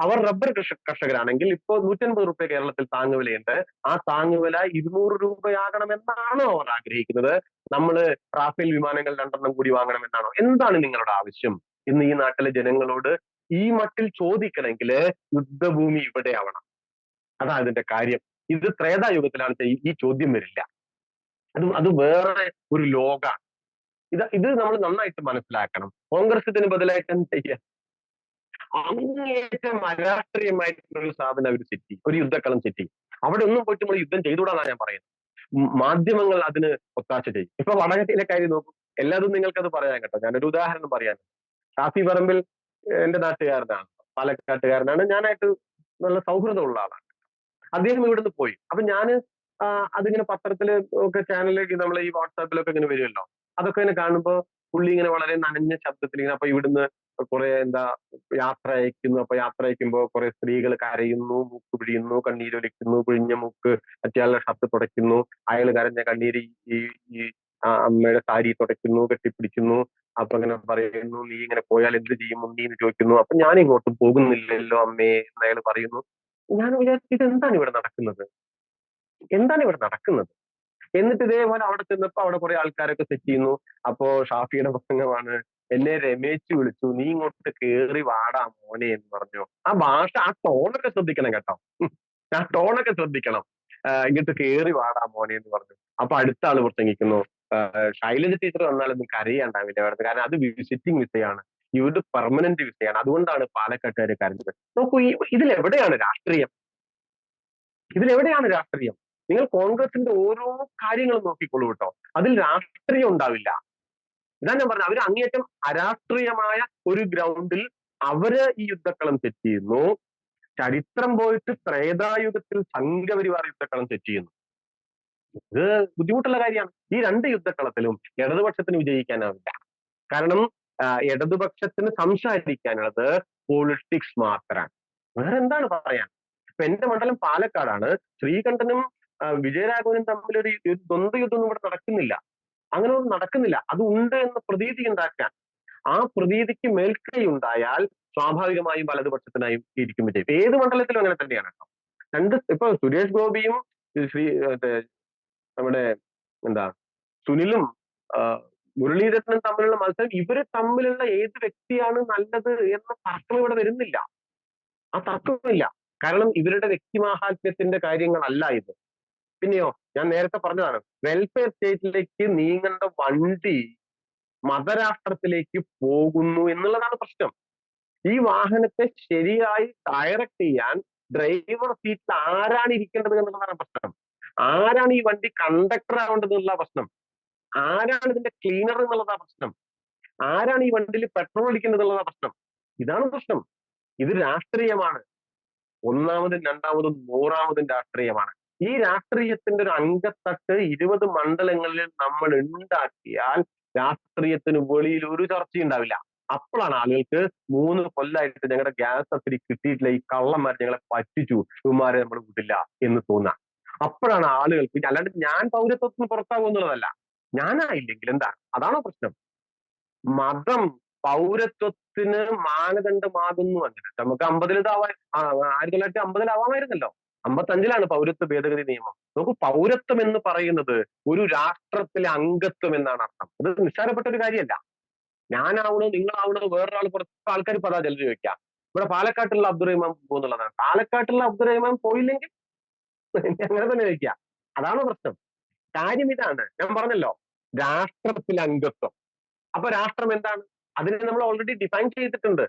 അവർ റബ്ബർ കർഷകരാണെങ്കിൽ ഇപ്പോൾ 150 രൂപ കേരളത്തിൽ താങ്ങുവിലയുണ്ട്. ആ താങ്ങുവില 200 രൂപയാകണമെന്നാണോ അവർ ആഗ്രഹിക്കുന്നത്? നമ്മള് റാഫേൽ വിമാനങ്ങൾ 2 കൂടി വാങ്ങണമെന്നാണോ? എന്താണ് നിങ്ങളുടെ ആവശ്യം എന്ന് ഈ നാട്ടിലെ ജനങ്ങളോട് ഈ മട്ടിൽ ചോദിക്കണമെങ്കിൽ യുദ്ധഭൂമി ഇവിടെ ആവണം. അതാ ഇതിന്റെ കാര്യം. ഇത് ത്രേതായുഗത്തിലാണ് ഈ ചോദ്യം വരില്ല. അത് വേറെ ഒരു ലോകാണ്. ഇത് നമ്മൾ നന്നായിട്ട് മനസ്സിലാക്കണം. കോൺഗ്രസ് ഇതിന് ബദലായിട്ട് എന്ത് ചെയ്യുക? അങ്ങേയറ്റം അരാഷ്ട്രീയമായിട്ടുള്ള ഒരു സാധനം അവർ സെറ്റ്, ഒരു യുദ്ധക്കളം സെറ്റ്. അവിടെ ഒന്നും പോയിട്ട് നമ്മൾ യുദ്ധം ചെയ്തുകൂടാന്നാണ് ഞാൻ പറയുന്നത്. മാധ്യമങ്ങൾ അതിന് ഒത്താശ ചെയ്യും. ഇപ്പൊ വടകരയിലെ കാര്യം നോക്കും, എല്ലാതും നിങ്ങൾക്കത് പറയാൻ കേട്ടോ. ഞാനൊരു ഉദാഹരണം പറയാൻ. ഷാഫി പറമ്പിൽ എന്റെ നാട്ടുകാരനാണ്, പാലക്കാട്ടുകാരനാണ്. ഞാനായിട്ട് നല്ല സൗഹൃദമുള്ള ആളാണ്. അദ്ദേഹം ഇവിടുന്ന് പോയി. അപ്പൊ ഞാന് അതിങ്ങനെ പത്രത്തില് ഒക്കെ ചാനലിലേക്ക് നമ്മൾ ഈ വാട്സാപ്പിലൊക്കെ ഇങ്ങനെ വരുമല്ലോ, അതൊക്കെ ഇങ്ങനെ കാണുമ്പോ പുള്ളി ഇങ്ങനെ വളരെ നനഞ്ഞ ശബ്ദത്തിൽ ഇങ്ങനെ, അപ്പൊ ഇവിടുന്ന് കുറെ യാത്ര അയക്കുന്നു. അപ്പൊ യാത്ര അയക്കുമ്പോ കുറെ സ്ത്രീകൾ കരയുന്നു, മൂക്ക് പിഴിയുന്നു, കണ്ണീരൊലിക്കുന്നു, പിഴിഞ്ഞ മൂക്ക് മറ്റേയാളുടെ ഷർട്ട് തുടയ്ക്കുന്നു, അയാൾ കരഞ്ഞ കണ്ണീര് ഈ അമ്മയുടെ സാരി തുടയ്ക്കുന്നു, കെട്ടിപ്പിടിക്കുന്നു. അപ്പൊ ഇങ്ങനെ പറയുന്നു, നീ ഇങ്ങനെ പോയാൽ എന്ത് ചെയ്യും ഉണ്ണി എന്ന് ചോദിക്കുന്നു. അപ്പൊ ഞാൻ ഇങ്ങോട്ടും പോകുന്നില്ലല്ലോ അമ്മേ എന്ന് അയാൾ പറയുന്നു. ഞാൻ വിചാരിച്ചു, ഇതെന്താണ് ഇവിടെ നടക്കുന്നത്? എന്നിട്ട് ഇതേപോലെ അവിടെ ചെന്നപ്പോ അവിടെ കുറെ ആൾക്കാരൊക്കെ സെറ്റ് ചെയ്യുന്നു. അപ്പോ ഷാഫിയുടെ പ്രസംഗമാണ്, എന്നെ രമേശ് വിളിച്ചു, നീ ഇങ്ങോട്ട് കേറി വാടാ മോനെ എന്ന് പറഞ്ഞു. ആ ഭാഷ, ആ ടോണൊക്കെ ശ്രദ്ധിക്കണം കേട്ടോ. ആ ടോണൊക്കെ ശ്രദ്ധിക്കണം. ഇങ്ങോട്ട് കേറി വാടാ മോനെ എന്ന് പറഞ്ഞു. അപ്പൊ അടുത്ത ആള് പ്രസംഗിക്കുന്നു, ശൈലജ ടീച്ചർ വന്നാലൊന്നും കരയുണ്ടാവില്ല അവിടുത്തെ, കാരണം അത് വിസിറ്റിംഗ് വിസയാണ്, ഇവരുടെ പെർമനന്റ് വിസയാണ്, അതുകൊണ്ടാണ് പാലക്കാട്ടുകാർ കരഞ്ഞത്. നോക്കൂ, ഇതിലെവിടെയാണ് രാഷ്ട്രീയം? നിങ്ങൾ കോൺഗ്രസിന്റെ ഓരോ കാര്യങ്ങളും നോക്കിക്കോളൂ കേട്ടോ, അതിൽ രാഷ്ട്രീയം ഉണ്ടാവില്ല. ഇതാ ഞാൻ പറഞ്ഞത്, അവർ അങ്ങേയറ്റം അരാഷ്ട്രീയമായ ഒരു ഗ്രൗണ്ടിൽ അവര് ഈ യുദ്ധക്കളം സെറ്റ് ചെയ്യുന്നു. ചരിത്രം പോയിട്ട് ത്രേതായുഗത്തിൽ സംഘപരിവാർ യുദ്ധക്കളം സെറ്റ് ചെയ്യുന്നു. ഇത് ബുദ്ധിമുട്ടുള്ള കാര്യമാണ്. ഈ 2 യുദ്ധക്കളത്തിലും ഇടതുപക്ഷത്തിന് വിജയിക്കാനാവില്ല. കാരണം ഇടതുപക്ഷത്തിന് സംസാരിക്കാനുള്ളത് പൊളിറ്റിക്സ് മാത്രമാണ്, വേറെ എന്താണ് പറയാൻ? ഇപ്പൊ എന്റെ മണ്ഡലം പാലക്കാടാണ്. ശ്രീകണ്ഠനും വിജയരാഘവനും തമ്മിലൊരു ദ്വന്ദ്വ യുദ്ധമൊന്നും ഇവിടെ നടക്കുന്നില്ല. അങ്ങനെ ഒന്നും നടക്കുന്നില്ല. അത് ഉണ്ട് എന്ന പ്രതീതി ഉണ്ടാക്കാൻ, ആ പ്രതീതിക്ക് മേൽക്കൈ ഉണ്ടായാൽ സ്വാഭാവികമായും വലതുപക്ഷത്തിനായും ഇരിക്കും വിജയം. ഏത് മണ്ഡലത്തിലും അങ്ങനെ തന്നെയാണ് കേട്ടോ. ഇപ്പൊ സുരേഷ് ഗോപിയും നമ്മുടെ സുനിലും മുരളീധരനും തമ്മിലുള്ള മത്സരം, ഇവര് തമ്മിലുള്ള ഏത് വ്യക്തിയാണ് നല്ലത് എന്ന തർക്കം ഇവിടെ വരുന്നില്ല. ആ തർക്കമില്ല. കാരണം ഇവരുടെ വ്യക്തിമാഹാത്മ്യത്തിന്റെ കാര്യങ്ങളല്ല ഇത്. പിന്നെയോ, ഞാൻ നേരത്തെ പറഞ്ഞതാണ്, വെൽഫെയർ സ്റ്റേറ്റിലേക്ക് നീങ്ങേണ്ട വണ്ടി മതരാഷ്ട്രത്തിലേക്ക് പോകുന്നു എന്നുള്ളതാണ് പ്രശ്നം. ഈ വാഹനത്തെ ശരിയായി ഡയറക്ട് ചെയ്യാൻ ഡ്രൈവർ സീറ്റിൽ ആരാണ് ഇരിക്കേണ്ടത് എന്നുള്ളതാണ് പ്രശ്നം. ആരാണ് ഈ വണ്ടി കണ്ടക്ടർ ആവേണ്ടത് എന്നുള്ള പ്രശ്നം. ആരാണ് ഇതിന്റെ ക്ലീനർ എന്നുള്ളതാ പ്രശ്നം. ആരാണ് ഈ വണ്ടിയിൽ പെട്രോൾ അടിക്കേണ്ടത് എന്നുള്ളതാ പ്രശ്നം. ഇതാണ് പ്രശ്നം. ഇത് രാഷ്ട്രീയമാണ്. ഒന്നാമതും രണ്ടാമതും നൂറാമതും രാഷ്ട്രീയമാണ്. ഈ രാഷ്ട്രീയത്തിന്റെ ഒരു അംഗത്തട്ട് 20 മണ്ഡലങ്ങളിൽ നമ്മൾ ഉണ്ടാക്കിയാൽ രാഷ്ട്രീയത്തിന് വെളിയിൽ ഒരു ചർച്ചയും ഉണ്ടാവില്ല. അപ്പോഴാണ് ആളുകൾക്ക് 3 കൊല്ലമായിട്ട് ഞങ്ങളുടെ ഗ്യാസ് സബ്സിഡി കിട്ടിയിട്ടില്ല, ഈ കള്ളന്മാർ ഞങ്ങളെ പറ്റിച്ചു, ഇവന്മാരെ നമ്മൾ വിടില്ല എന്ന് തോന്നാം. അപ്പോഴാണ് ആളുകൾക്ക്, അല്ലാണ്ട് ഞാൻ പൗരത്വത്തിന് പുറത്താകും എന്നുള്ളതല്ല. ഞാനായില്ലെങ്കിൽ എന്താണ്, അതാണോ പ്രശ്നം? മതം പൗരത്വത്തിന് മാനദണ്ഡമാകുന്നു. അങ്ങനെ നമുക്ക് 1950 ആവാമായിരുന്നല്ലോ. 55 പൗരത്വ ഭേദഗതി നിയമം. നമുക്ക് പൗരത്വം എന്ന് പറയുന്നത് ഒരു രാഷ്ട്രത്തിലെ അംഗത്വം എന്നാണ് അർത്ഥം. അത് നിസ്സാരപ്പെട്ട ഒരു കാര്യമല്ല. ഞാനാവണോ നിങ്ങളാവണോ വേറൊരാൾ, പുറത്തെ ആൾക്കാർ പതാ ചിലർ ചോദിക്കാം, ഇവിടെ പാലക്കാട്ടുള്ള അബ്ദുറഹിമാൻ പോകുന്നുള്ളതാണ്. പാലക്കാട്ടുള്ള അബ്ദുറഹിമാൻ പോയില്ലെങ്കിൽ അങ്ങനെ തന്നെ ചോദിക്കാം. അതാണ് പ്രശ്നം. കാര്യം ഇതാണ്, ഞാൻ പറഞ്ഞല്ലോ, രാഷ്ട്രത്തിലെ അംഗത്വം. അപ്പൊ രാഷ്ട്രം എന്താണ്? അതിനെ നമ്മൾ ഓൾറെഡി ഡിഫൈൻ ചെയ്തിട്ടുണ്ട്.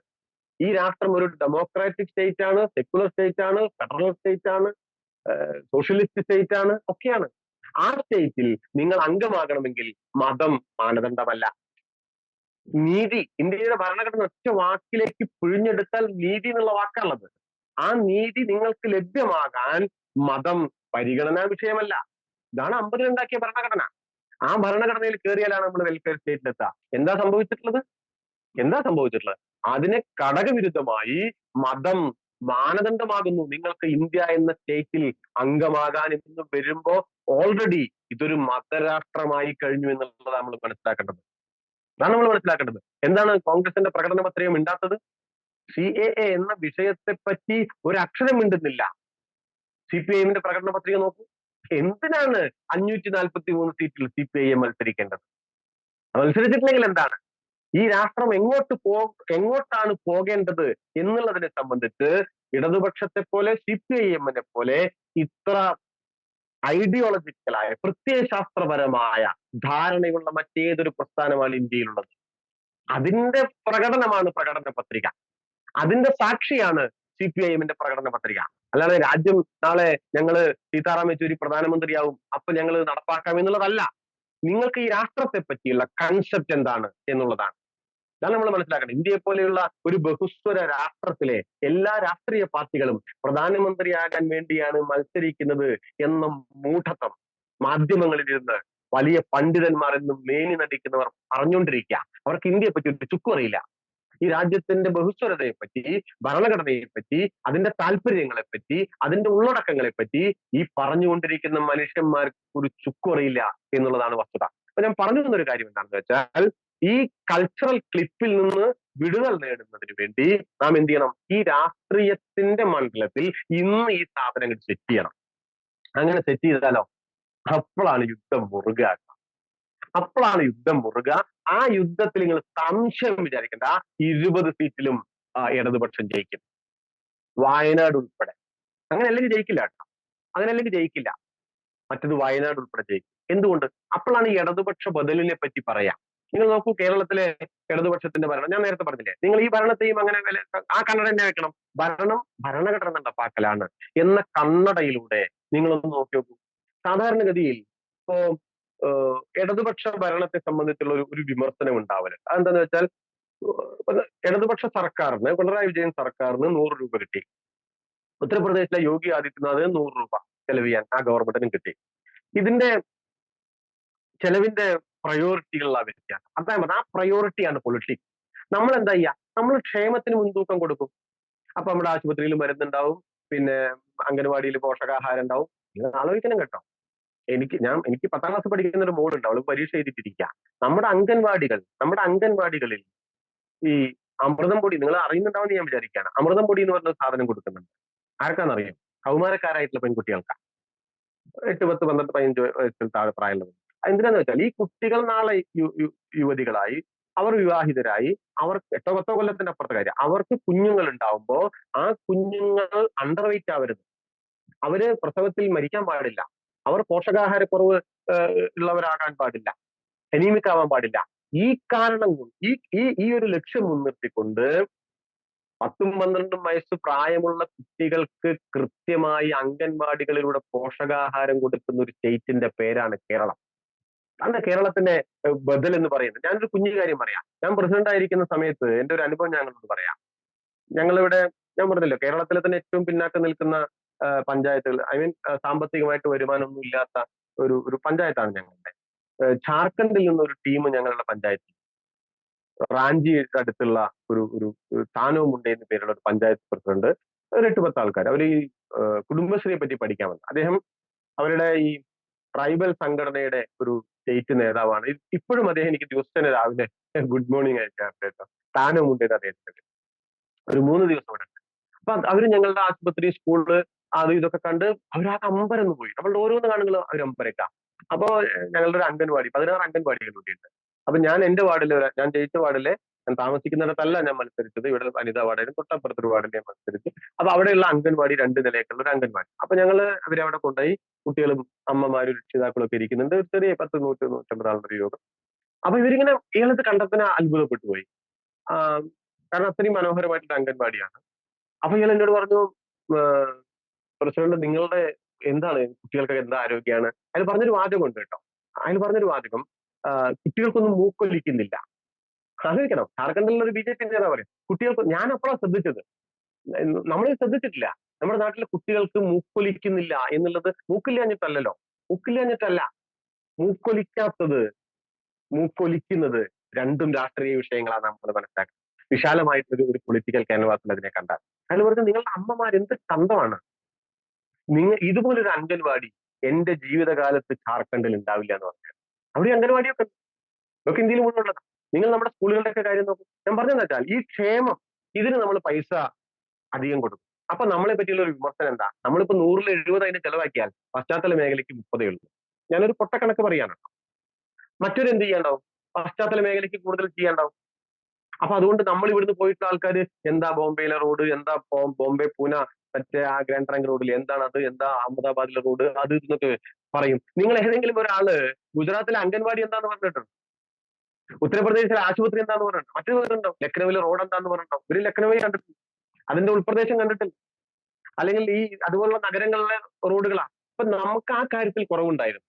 ഈ രാഷ്ട്രം ഒരു ഡെമോക്രാറ്റിക് സ്റ്റേറ്റ് ആണ്, സെക്യുലർ സ്റ്റേറ്റ് ആണ്, ഫെഡറൽ സ്റ്റേറ്റ് ആണ്, സോഷ്യലിസ്റ്റ് സ്റ്റേറ്റ് ആണ്, ഒക്കെയാണ്. ആ സ്റ്റേറ്റിൽ നിങ്ങൾ അംഗമാകണമെങ്കിൽ മതം മാനദണ്ഡമല്ല. നീതി, ഇന്ത്യയുടെ ഭരണഘടന ഒറ്റ വാക്കിലേക്ക് പിഴിഞ്ഞെടുത്താൽ നീതി എന്നുള്ള വാക്കാണുള്ളത്. ആ നീതി നിങ്ങൾക്ക് ലഭ്യമാകാൻ മതം പരിഗണനാ വിഷയമല്ല. ഇതാണ് 50 ഉണ്ടാക്കിയ ഭരണഘടന. ആ ഭരണഘടനയിൽ കയറിയാലാണ് നമ്മൾ വെൽഫെയർ സ്റ്റേറ്റിലെത്തുക. എന്താ സംഭവിച്ചിട്ടുള്ളത്? അതിനെ ഘടകവിരുദ്ധമായി മതം മാനദണ്ഡമാകുന്നു നിങ്ങൾക്ക് ഇന്ത്യ എന്ന സ്റ്റേറ്റിൽ അംഗമാകാൻ എന്ന് വരുമ്പോ ഓൾറെഡി ഇതൊരു മതരാഷ്ട്രമായി കഴിഞ്ഞു എന്നുള്ളതാണ് നമ്മൾ മനസ്സിലാക്കേണ്ടത്. എന്താണ് കോൺഗ്രസിന്റെ പ്രകടന പത്രിക മിണ്ടാത്തത്? CAA എന്ന വിഷയത്തെ പറ്റി ഒരു അക്ഷരം മിണ്ടുന്നില്ല. CPIM പ്രകടന പത്രിക നോക്കൂ. എന്തിനാണ് 543 സീറ്റിൽ CPIM മത്സരിക്കേണ്ടത്? മത്സരിച്ചിട്ടില്ലെങ്കിൽ എന്താണ്? ഈ രാഷ്ട്രം എങ്ങോട്ടാണ് പോകേണ്ടത് എന്നുള്ളതിനെ സംബന്ധിച്ച് ഇടതുപക്ഷത്തെ പോലെ CPIM പോലെ ഇത്ര ഐഡിയോളജിക്കലായ പ്രത്യയശാസ്ത്രപരമായ ധാരണയുള്ള മറ്റേതൊരു പ്രസ്ഥാനമാണ് ഇന്ത്യയിലുള്ളത്? അതിന്റെ പ്രകടനമാണ് പ്രകടന പത്രിക. അതിന്റെ സാക്ഷിയാണ് CPIM പ്രകടന പത്രിക. അല്ലാതെ രാജ്യം നാളെ ഞങ്ങള് സീതാറാം യെച്ചൂരി പ്രധാനമന്ത്രിയാവും, അപ്പൊ ഞങ്ങൾ നടപ്പാക്കാം എന്നുള്ളതല്ല. നിങ്ങൾക്ക് ഈ രാഷ്ട്രത്തെ പറ്റിയുള്ള കൺസെപ്റ്റ് എന്താണ് എന്നുള്ളതാണ്. ഇതാണ് നമ്മൾ മനസ്സിലാക്കണം. ഇന്ത്യയെ പോലെയുള്ള ഒരു ബഹുസ്വര രാഷ്ട്രത്തിലെ എല്ലാ രാഷ്ട്രീയ പാർട്ടികളും പ്രധാനമന്ത്രിയാകാൻ വേണ്ടിയാണ് മത്സരിക്കുന്നത് എന്ന മൂഢത്വം മാധ്യമങ്ങളിൽ ഇരുന്ന് വലിയ പണ്ഡിതന്മാർ എന്നും മേനി നടിക്കുന്നവർ പറഞ്ഞുകൊണ്ടിരിക്കുക. അവർക്ക് ഇന്ത്യയെ പറ്റി ഒരു ചുക്കും അറിയില്ല. ഈ രാജ്യത്തിന്റെ ബഹുസ്വരതയെ പറ്റി, ഭരണഘടനയെ പറ്റി, അതിന്റെ താല്പര്യങ്ങളെ പറ്റി, അതിന്റെ ഉള്ളടക്കങ്ങളെ പറ്റി ഈ പറഞ്ഞുകൊണ്ടിരിക്കുന്ന മനുഷ്യന്മാർക്ക് ഒരു ചുക്കും അറിയില്ല എന്നുള്ളതാണ് വസ്തുത. അപ്പൊ ഞാൻ പറഞ്ഞു തന്നൊരു കാര്യം എന്താണെന്ന് വെച്ചാൽ, ഈ കൾച്ചറൽ ക്ലിപ്പിൽ നിന്ന് വിടുതൽ നേടുന്നതിന് വേണ്ടി നാം എന്ത് ചെയ്യണം? ഈ രാഷ്ട്രീയത്തിന്റെ മണ്ഡലത്തിൽ ഇന്ന് ഈ സാധനങ്ങൾ സെറ്റ് ചെയ്യണം. അങ്ങനെ സെറ്റ് ചെയ്താലോ അപ്പോഴാണ് യുദ്ധം മുറുക. ആ യുദ്ധത്തിൽ നിങ്ങൾ സംശയം വിചാരിക്കേണ്ട, 20 സീറ്റിലും ഇടതുപക്ഷം ജയിക്കും, വയനാട് ഉൾപ്പെടെ. അങ്ങനെ അല്ലെങ്കിൽ ജയിക്കില്ല. മറ്റത് വയനാട് ഉൾപ്പെടെ ജയിക്കും. എന്തുകൊണ്ട്? അപ്പോഴാണ് ഈ ഇടതുപക്ഷ ബദലിനെ പറ്റി പറയാം. നിങ്ങൾ നോക്കൂ, കേരളത്തിലെ ഇടതുപക്ഷത്തിന്റെ ഭരണം ഞാൻ നേരത്തെ പറഞ്ഞില്ലേ, നിങ്ങൾ ഈ ഭരണത്തെയും അങ്ങനെ ആ കണ്ണട തന്നെ വെക്കണം. ഭരണഘടന നടപ്പാക്കലാണ് എന്ന കണ്ണടയിലൂടെ നിങ്ങളൊന്ന് നോക്കി നോക്കൂ. സാധാരണഗതിയിൽ ഇപ്പോ ഇടതുപക്ഷ ഭരണത്തെ സംബന്ധിച്ചുള്ള ഒരു വിമർശനം ഉണ്ടാവല്. അതെന്താന്ന് വെച്ചാൽ, ഇടതുപക്ഷ സർക്കാരിന്, പിണറായി വിജയൻ സർക്കാരിന് 100 രൂപ കിട്ടി. ഉത്തർപ്രദേശിലെ യോഗി ആദിത്യനാഥ് 100 രൂപ ചെലവ് ചെയ്യാൻ ആ ഗവൺമെന്റിനും കിട്ടി. ഇതിന്റെ ചെലവിന്റെ പ്രയോറിറ്റികളുള്ള വ്യത്യാസം. അതായത് ആ പ്രയോറിറ്റിയാണ് പൊളിറ്റിക്സ്. നമ്മൾ എന്താ ചെയ്യുക? നമ്മൾ ക്ഷേമത്തിന് മുൻതൂക്കം കൊടുക്കും. അപ്പൊ നമ്മുടെ ആശുപത്രിയിൽ മരുന്നുണ്ടാവും, പിന്നെ അംഗൻവാടിയിൽ പോഷകാഹാരം ഉണ്ടാവും. നിങ്ങൾ ആലോചിക്കണം കേട്ടോ. എനിക്ക് 10ാം ക്ലാസ് പഠിക്കുന്ന ഒരു മോളുണ്ട്, അവള് പരീക്ഷ എഴുതിയിട്ടിരിക്കുക. നമ്മുടെ അംഗൻവാടികളിൽ ഈ അമൃതം പൊടി, നിങ്ങൾ അറിയുന്നുണ്ടാവുമെന്ന് ഞാൻ വിചാരിക്കുകയാണ്. അമൃതം പൊടി എന്ന് പറഞ്ഞ സാധനം കൊടുക്കുന്നുണ്ട്. ആർക്കാണെന്നറിയാം? കൗമാരക്കാരായിട്ടുള്ള പെൺകുട്ടികൾക്കാണ്. 8, 10, 12, 15 വയസ്സിൽ താഴെ പ്രായമുള്ളത്. എന്തിനാന്ന് വെച്ചാൽ, ഈ കുട്ടികൾ നാളെ യുവതികളായി, അവർ വിവാഹിതരായി, അവർ 8 10 കൊല്ലത്തിന്റെ അപ്പുറത്തെ കാര്യം, അവർക്ക് കുഞ്ഞുങ്ങൾ ഉണ്ടാവുമ്പോ ആ കുഞ്ഞുങ്ങൾ അണ്ടർ വെയിറ്റ് ആവരുത്. അവര് പ്രസവത്തിൽ മരിക്കാൻ പാടില്ല. അവർ പോഷകാഹാരക്കുറവ് ഉള്ളവരാകാൻ പാടില്ല. അനീമിക് ആവാൻ പാടില്ല. ഈ കാരണം കൊണ്ട് ഈ ഒരു ലക്ഷ്യം മുൻനിർത്തിക്കൊണ്ട് 10ഉം 12ഉം വയസ്സ് പ്രായമുള്ള കുട്ടികൾക്ക് കൃത്യമായി അംഗൻവാടികളിലൂടെ പോഷകാഹാരം കൊടുക്കുന്ന ഒരു സ്റ്റേറ്റിന്റെ പേരാണ് കേരളം. അതാണ് കേരളത്തിന്റെ ബദൽ എന്ന് പറയുന്നത്. ഞാനൊരു കുഞ്ഞു കാര്യം പറയാം. ഞാൻ പ്രസിഡന്റ് ആയിരിക്കുന്ന സമയത്ത് എന്റെ ഒരു അനുഭവം ഞങ്ങളോട് പറയാം. ഞങ്ങളിവിടെ ഞാൻ പറഞ്ഞല്ലോ കേരളത്തിലെ തന്നെ ഏറ്റവും പിന്നാക്കം നിൽക്കുന്ന പഞ്ചായത്തുകൾ, ഐ മീൻ സാമ്പത്തികമായിട്ട് വരുമാനമൊന്നും ഇല്ലാത്ത ഒരു പഞ്ചായത്താണ് ഞങ്ങളുടെ. ജാർഖണ്ഡിൽ നിന്ന് ഒരു ടീം ഞങ്ങളുടെ പഞ്ചായത്തിൽ, റാഞ്ചി അടുത്തുള്ള ഒരു ഒരു താനോ മുണ്ടേ എന്ന് പേരുള്ള ഒരു പഞ്ചായത്ത് പ്രസിഡന്റ്, ഒരു 8-10 ആൾക്കാർ, അവർ ഈ കുടുംബശ്രീയെ പറ്റി പഠിക്കാൻ വന്നു. അദ്ദേഹം അവരുടെ ഈ ട്രൈബൽ സംഘടനയുടെ ഒരു സ്റ്റേറ്റ് നേതാവാണ്. ഇപ്പോഴും അദ്ദേഹം എനിക്ക് ദിവസേന രാവിലെ ഗുഡ് മോർണിംഗ് അയക്കാറുണ്ട് കേട്ടോ. താനോ മുണ്ടേന്ന് അദ്ദേഹത്തിന്റെ ഒരു 3 ദിവസം ഇവിടെ ഉണ്ട്. അപ്പൊ അവര് ഞങ്ങളുടെ ആശുപത്രി, സ്കൂള്, അത് ഇതൊക്കെ കണ്ട് അവരാകെ അമ്പരന്ന് പോയി. നമ്മളുടെ ഓരോന്ന് കാണുമ്പോൾ അവർ അമ്പരക്കാം. അപ്പോ ഞങ്ങളുടെ ഒരു അംഗൻവാടി, 16 അംഗൻവാടികൾ കൂടിയുണ്ട്. അപ്പൊ ഞാൻ എന്റെ വാർഡിലെ, ഞാൻ ജയിച്ച വാർഡിലെ, ഞാൻ താമസിക്കുന്നിടത്തല്ല ഞാൻ മത്സരിച്ചത്, ഇവിടെ വനിതാ വാർഡായിരുന്നു, തൊട്ടപ്പുറത്തൊരു വാർഡിൽ ഞാൻ മത്സരിച്ചു. അപ്പൊ അവിടെയുള്ള അംഗൻവാടി 2 നിലയൊക്കെയുള്ള ഒരു അംഗൻവാടി. അപ്പൊ ഞങ്ങള് അവരെ അവിടെ കൊണ്ടുപോയി, കുട്ടികളും അമ്മമാരും രക്ഷിതാക്കളും ഒക്കെ ഇരിക്കുന്നുണ്ട്. ഒരു ചെറിയ 10-150 ആളുടെ ഒരു യോഗം. അപ്പൊ ഇവരിങ്ങനെ ഇയാളത് കണ്ടത്തിന് അത്ഭുതപ്പെട്ടു പോയി. ആ, കാരണം അത്രയും മനോഹരമായിട്ടുള്ള അംഗൻവാടിയാണ്. അപ്പൊ ഇയാൾ എന്നോട് പറഞ്ഞു, പ്രസിഡന്റ് നിങ്ങളുടെ എന്താണ് കുട്ടികൾക്ക് എന്താ ആരോഗ്യമാണ്. അതിൽ പറഞ്ഞൊരു വാചകം ഉണ്ട് കേട്ടോ. അതിൽ പറഞ്ഞൊരു വാചകം, കുട്ടികൾക്കൊന്നും മൂക്കൊലിക്കുന്നില്ല. ആലോചിക്കണം, ജാർഖണ്ഡിലുള്ള ഒരു BJP നേതാവ് പറയും കുട്ടികൾക്ക്. ഞാൻ അപ്പോഴാണ് ശ്രദ്ധിച്ചത്, നമ്മൾ ശ്രദ്ധിച്ചിട്ടില്ല. നമ്മുടെ നാട്ടിലെ കുട്ടികൾക്ക് മൂക്കൊലിക്കുന്നില്ല എന്നുള്ളത് മൂക്കില്ലാഞ്ഞിട്ടല്ലല്ലോ, മൂക്കില്ലാഞ്ഞിട്ടല്ല, മൂക്കൊലിക്കാത്തത് മൂക്കൊലിക്കുന്നത് രണ്ടും രാഷ്ട്രീയ വിഷയങ്ങളാണ് നമ്മൾ മനസ്സിലാക്കുന്നത്. വിശാലമായിട്ടൊരു പൊളിറ്റിക്കൽ ക്യാൻവാസിൽ അതിനെ കണ്ടാൽ അയാൾ പറഞ്ഞു, നിങ്ങളുടെ അമ്മമാർ എന്ത് ചന്തമാണ്, നിങ്ങൾ ഇതുപോലൊരു അംഗൻവാടി എന്റെ ജീവിതകാലത്ത് ജാർഖണ്ഡിൽ ഉണ്ടാവില്ല എന്ന് പറഞ്ഞു. അവിടെ അംഗൻവാടിയൊക്കെ ഉണ്ട്, ഇതൊക്കെ ഇന്ത്യയിൽ മുഴുവൻ ഉള്ളതാണ്. നിങ്ങൾ നമ്മുടെ സ്കൂളുകളുടെ ഒക്കെ കാര്യം നോക്കും. ഞാൻ പറഞ്ഞതെന്ന് വെച്ചാൽ ഈ ക്ഷേമം, ഇതിന് നമ്മൾ പൈസ അധികം കൊടുക്കും. അപ്പൊ നമ്മളെ പറ്റിയുള്ള ഒരു വിമർശനം എന്താ, നമ്മളിപ്പോ 100-ൽ 70 അതിന് ചെലവാക്കിയാൽ പശ്ചാത്തല മേഖലയ്ക്ക് 30 ഉള്ളൂ. ഞാനൊരു പൊട്ടക്കണക്ക് പറയാണ്. മറ്റൊരു എന്ത് ചെയ്യാണ്ടാവും, പശ്ചാത്തല മേഖലയ്ക്ക് കൂടുതൽ ചെയ്യാണ്ടാവും. അപ്പൊ അതുകൊണ്ട് നമ്മൾ ഇവിടുന്ന് പോയിട്ടുള്ള ആൾക്കാർ, എന്താ ബോംബെയിലെ റോഡ്, എന്താ ബോംബെ പൂന മറ്റേ ആ ഗ്രാൻഡ് ട്രങ്ക് റോഡിൽ എന്താണ് അത്, എന്താ അഹമ്മദാബാദിലെ റോഡ്, അത് ഇതൊക്കെ പറയും. നിങ്ങൾ ഏതെങ്കിലും ഒരാള് ഗുജറാത്തിലെ അംഗൻവാടി എന്താന്ന് പറഞ്ഞിട്ടുണ്ട്, ഉത്തർപ്രദേശിലെ ആശുപത്രി എന്താന്ന് പറഞ്ഞിട്ടുണ്ട്, മറ്റു പറഞ്ഞിട്ടുണ്ടോ, ലക്നൌവിലെ റോഡ് എന്താന്ന് പറഞ്ഞിട്ടുണ്ടോ? ഒരു ലക്നൌവിൽ കണ്ടിട്ടില്ല, അതിന്റെ ഉൾപ്രദേശം കണ്ടിട്ടില്ല. അല്ലെങ്കിൽ ഈ അതുപോലുള്ള നഗരങ്ങളിലെ റോഡുകളാണ്. അപ്പൊ നമുക്ക് ആ കാര്യത്തിൽ കുറവുണ്ടായിരുന്നു.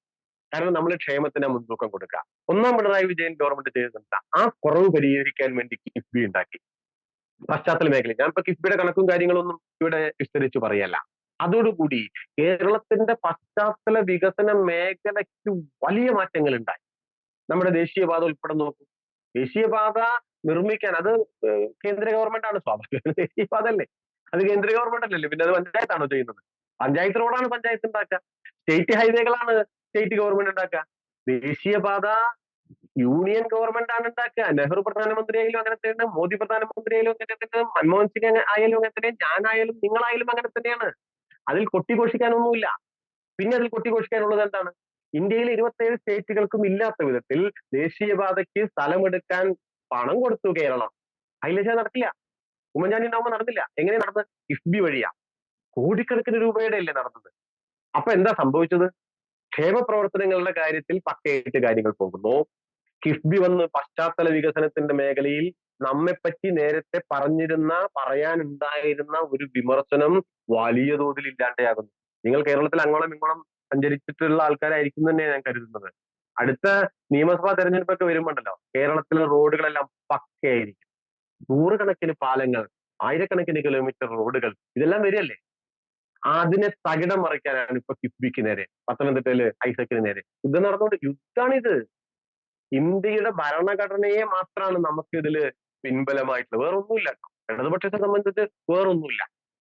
കാരണം നമ്മൾ ക്ഷേമത്തിന് മുൻതൂക്കം കൊടുക്കുക. ഒന്നാം പിണറായി വിജയൻ ഗവൺമെന്റ് ചെയ്തിട്ടുണ്ട്, ആ കുറവ് പരിഹരിക്കാൻ വേണ്ടി കിഫ്ബി ഉണ്ടാക്കി. പശ്ചാത്തല മേഖല, ഞാനിപ്പോ കിഫ്ബിയുടെ കണക്കും കാര്യങ്ങളൊന്നും ഇവിടെ വിസ്തരിച്ച് പറയല്ല. അതോടുകൂടി കേരളത്തിന്റെ പശ്ചാത്തല വികസന മേഖലയ്ക്ക് വലിയ മാറ്റങ്ങൾ ഉണ്ടായി. നമ്മുടെ ദേശീയപാത ഉൾപ്പെടെ നോക്കും. ദേശീയപാത നിർമ്മിക്കാൻ അത് കേന്ദ്ര ഗവൺമെന്റ് ആണ്, സ്വാഭാവികം ദേശീയപാത അല്ലേ, അത് കേന്ദ്ര ഗവൺമെന്റ് അല്ലല്ലോ, പിന്നെ അത് പഞ്ചായത്താണോ ചെയ്യുന്നത്? പഞ്ചായത്ത് റോഡാണ് പഞ്ചായത്ത് ഉണ്ടാക്കുക, സ്റ്റേറ്റ് ഹൈവേകളാണ് സ്റ്റേറ്റ് ഗവൺമെന്റ് ഉണ്ടാക്കുക. ദേശീയപാത യൂണിയൻ ഗവൺമെന്റ് ആണ് ഉണ്ടാക്കുക. നെഹ്റു പ്രധാനമന്ത്രി ആയാലും അങ്ങനെ തന്നെയാണ്, മോദി പ്രധാനമന്ത്രി ആയാലും അങ്ങനെ തന്നെയാണ്, മൻമോഹൻ സിംഗ് ആയാലും അങ്ങനെ തന്നെയാണ്, ഞാനായാലും നിങ്ങളായാലും അങ്ങനെ തന്നെയാണ്. അതിൽ കൊട്ടിഘോഷിക്കാനൊന്നുമില്ല. പിന്നെ അതിൽ കൊട്ടിഘോഷിക്കാനുള്ളത് എന്താണ്? ഇന്ത്യയിലെ 27 സ്റ്റേറ്റുകൾക്കും ഇല്ലാത്ത വിധത്തിൽ ദേശീയപാതയ്ക്ക് സ്ഥലമെടുക്കാൻ പണം കൊടുത്തു കേരളം. അതിലേക്ക് നടക്കില്ല. ഉമ്മൻചാണ്ടി ഉണ്ടാവുമ്പോൾ നടന്നില്ല. എങ്ങനെ നടന്നത്? കിഫ്ബി വഴിയാ. കോടിക്കണക്കിന് രൂപയുടെ അല്ലേ നടന്നത്. അപ്പൊ എന്താ സംഭവിച്ചത്? ക്ഷേമ പ്രവർത്തനങ്ങളുടെ കാര്യത്തിൽ പക്കയായിട്ട് കാര്യങ്ങൾ പോകുന്നു. കിഫ്ബി വന്ന് പശ്ചാത്തല വികസനത്തിന്റെ മേഖലയിൽ നമ്മെപ്പറ്റി നേരത്തെ പറയാനുണ്ടായിരുന്ന ഒരു വിമർശനം വലിയ തോതിൽ ഇല്ലാണ്ടാകുന്നു. നിങ്ങൾ കേരളത്തിൽ അങ്ങോളം ഇങ്ങോളം സഞ്ചരിച്ചിട്ടുള്ള ആൾക്കാരായിരിക്കും തന്നെ ഞാൻ കരുതുന്നത്. അടുത്ത നിയമസഭാ തെരഞ്ഞെടുപ്പൊക്കെ വരുമ്പോണ്ടല്ലോ, കേരളത്തിലെ റോഡുകളെല്ലാം പക്കയായിരിക്കും. 100 കണക്കിന് പാലങ്ങൾ, 1000 കണക്കിന് കിലോമീറ്റർ റോഡുകൾ, ഇതെല്ലാം വരികയല്ലേ. അതിനെ തകിടം മറിക്കാനാണ് ഇപ്പൊ കിഫ്ബിക്ക് നേരെ, പത്തനംതിട്ടയില് ഐസക്കിന് നേരെ യുദ്ധം നടന്നുകൊണ്ട്. യുദ്ധാണിത്. ഇന്ത്യയുടെ ഭരണഘടനയെ മാത്രമാണ് നമുക്ക് ഇതില് പിൻബലമായിട്ടുള്ളത്, വേറൊന്നുമില്ല. ഇടതുപക്ഷത്തെ സംബന്ധിച്ച് വേറൊന്നുമില്ല.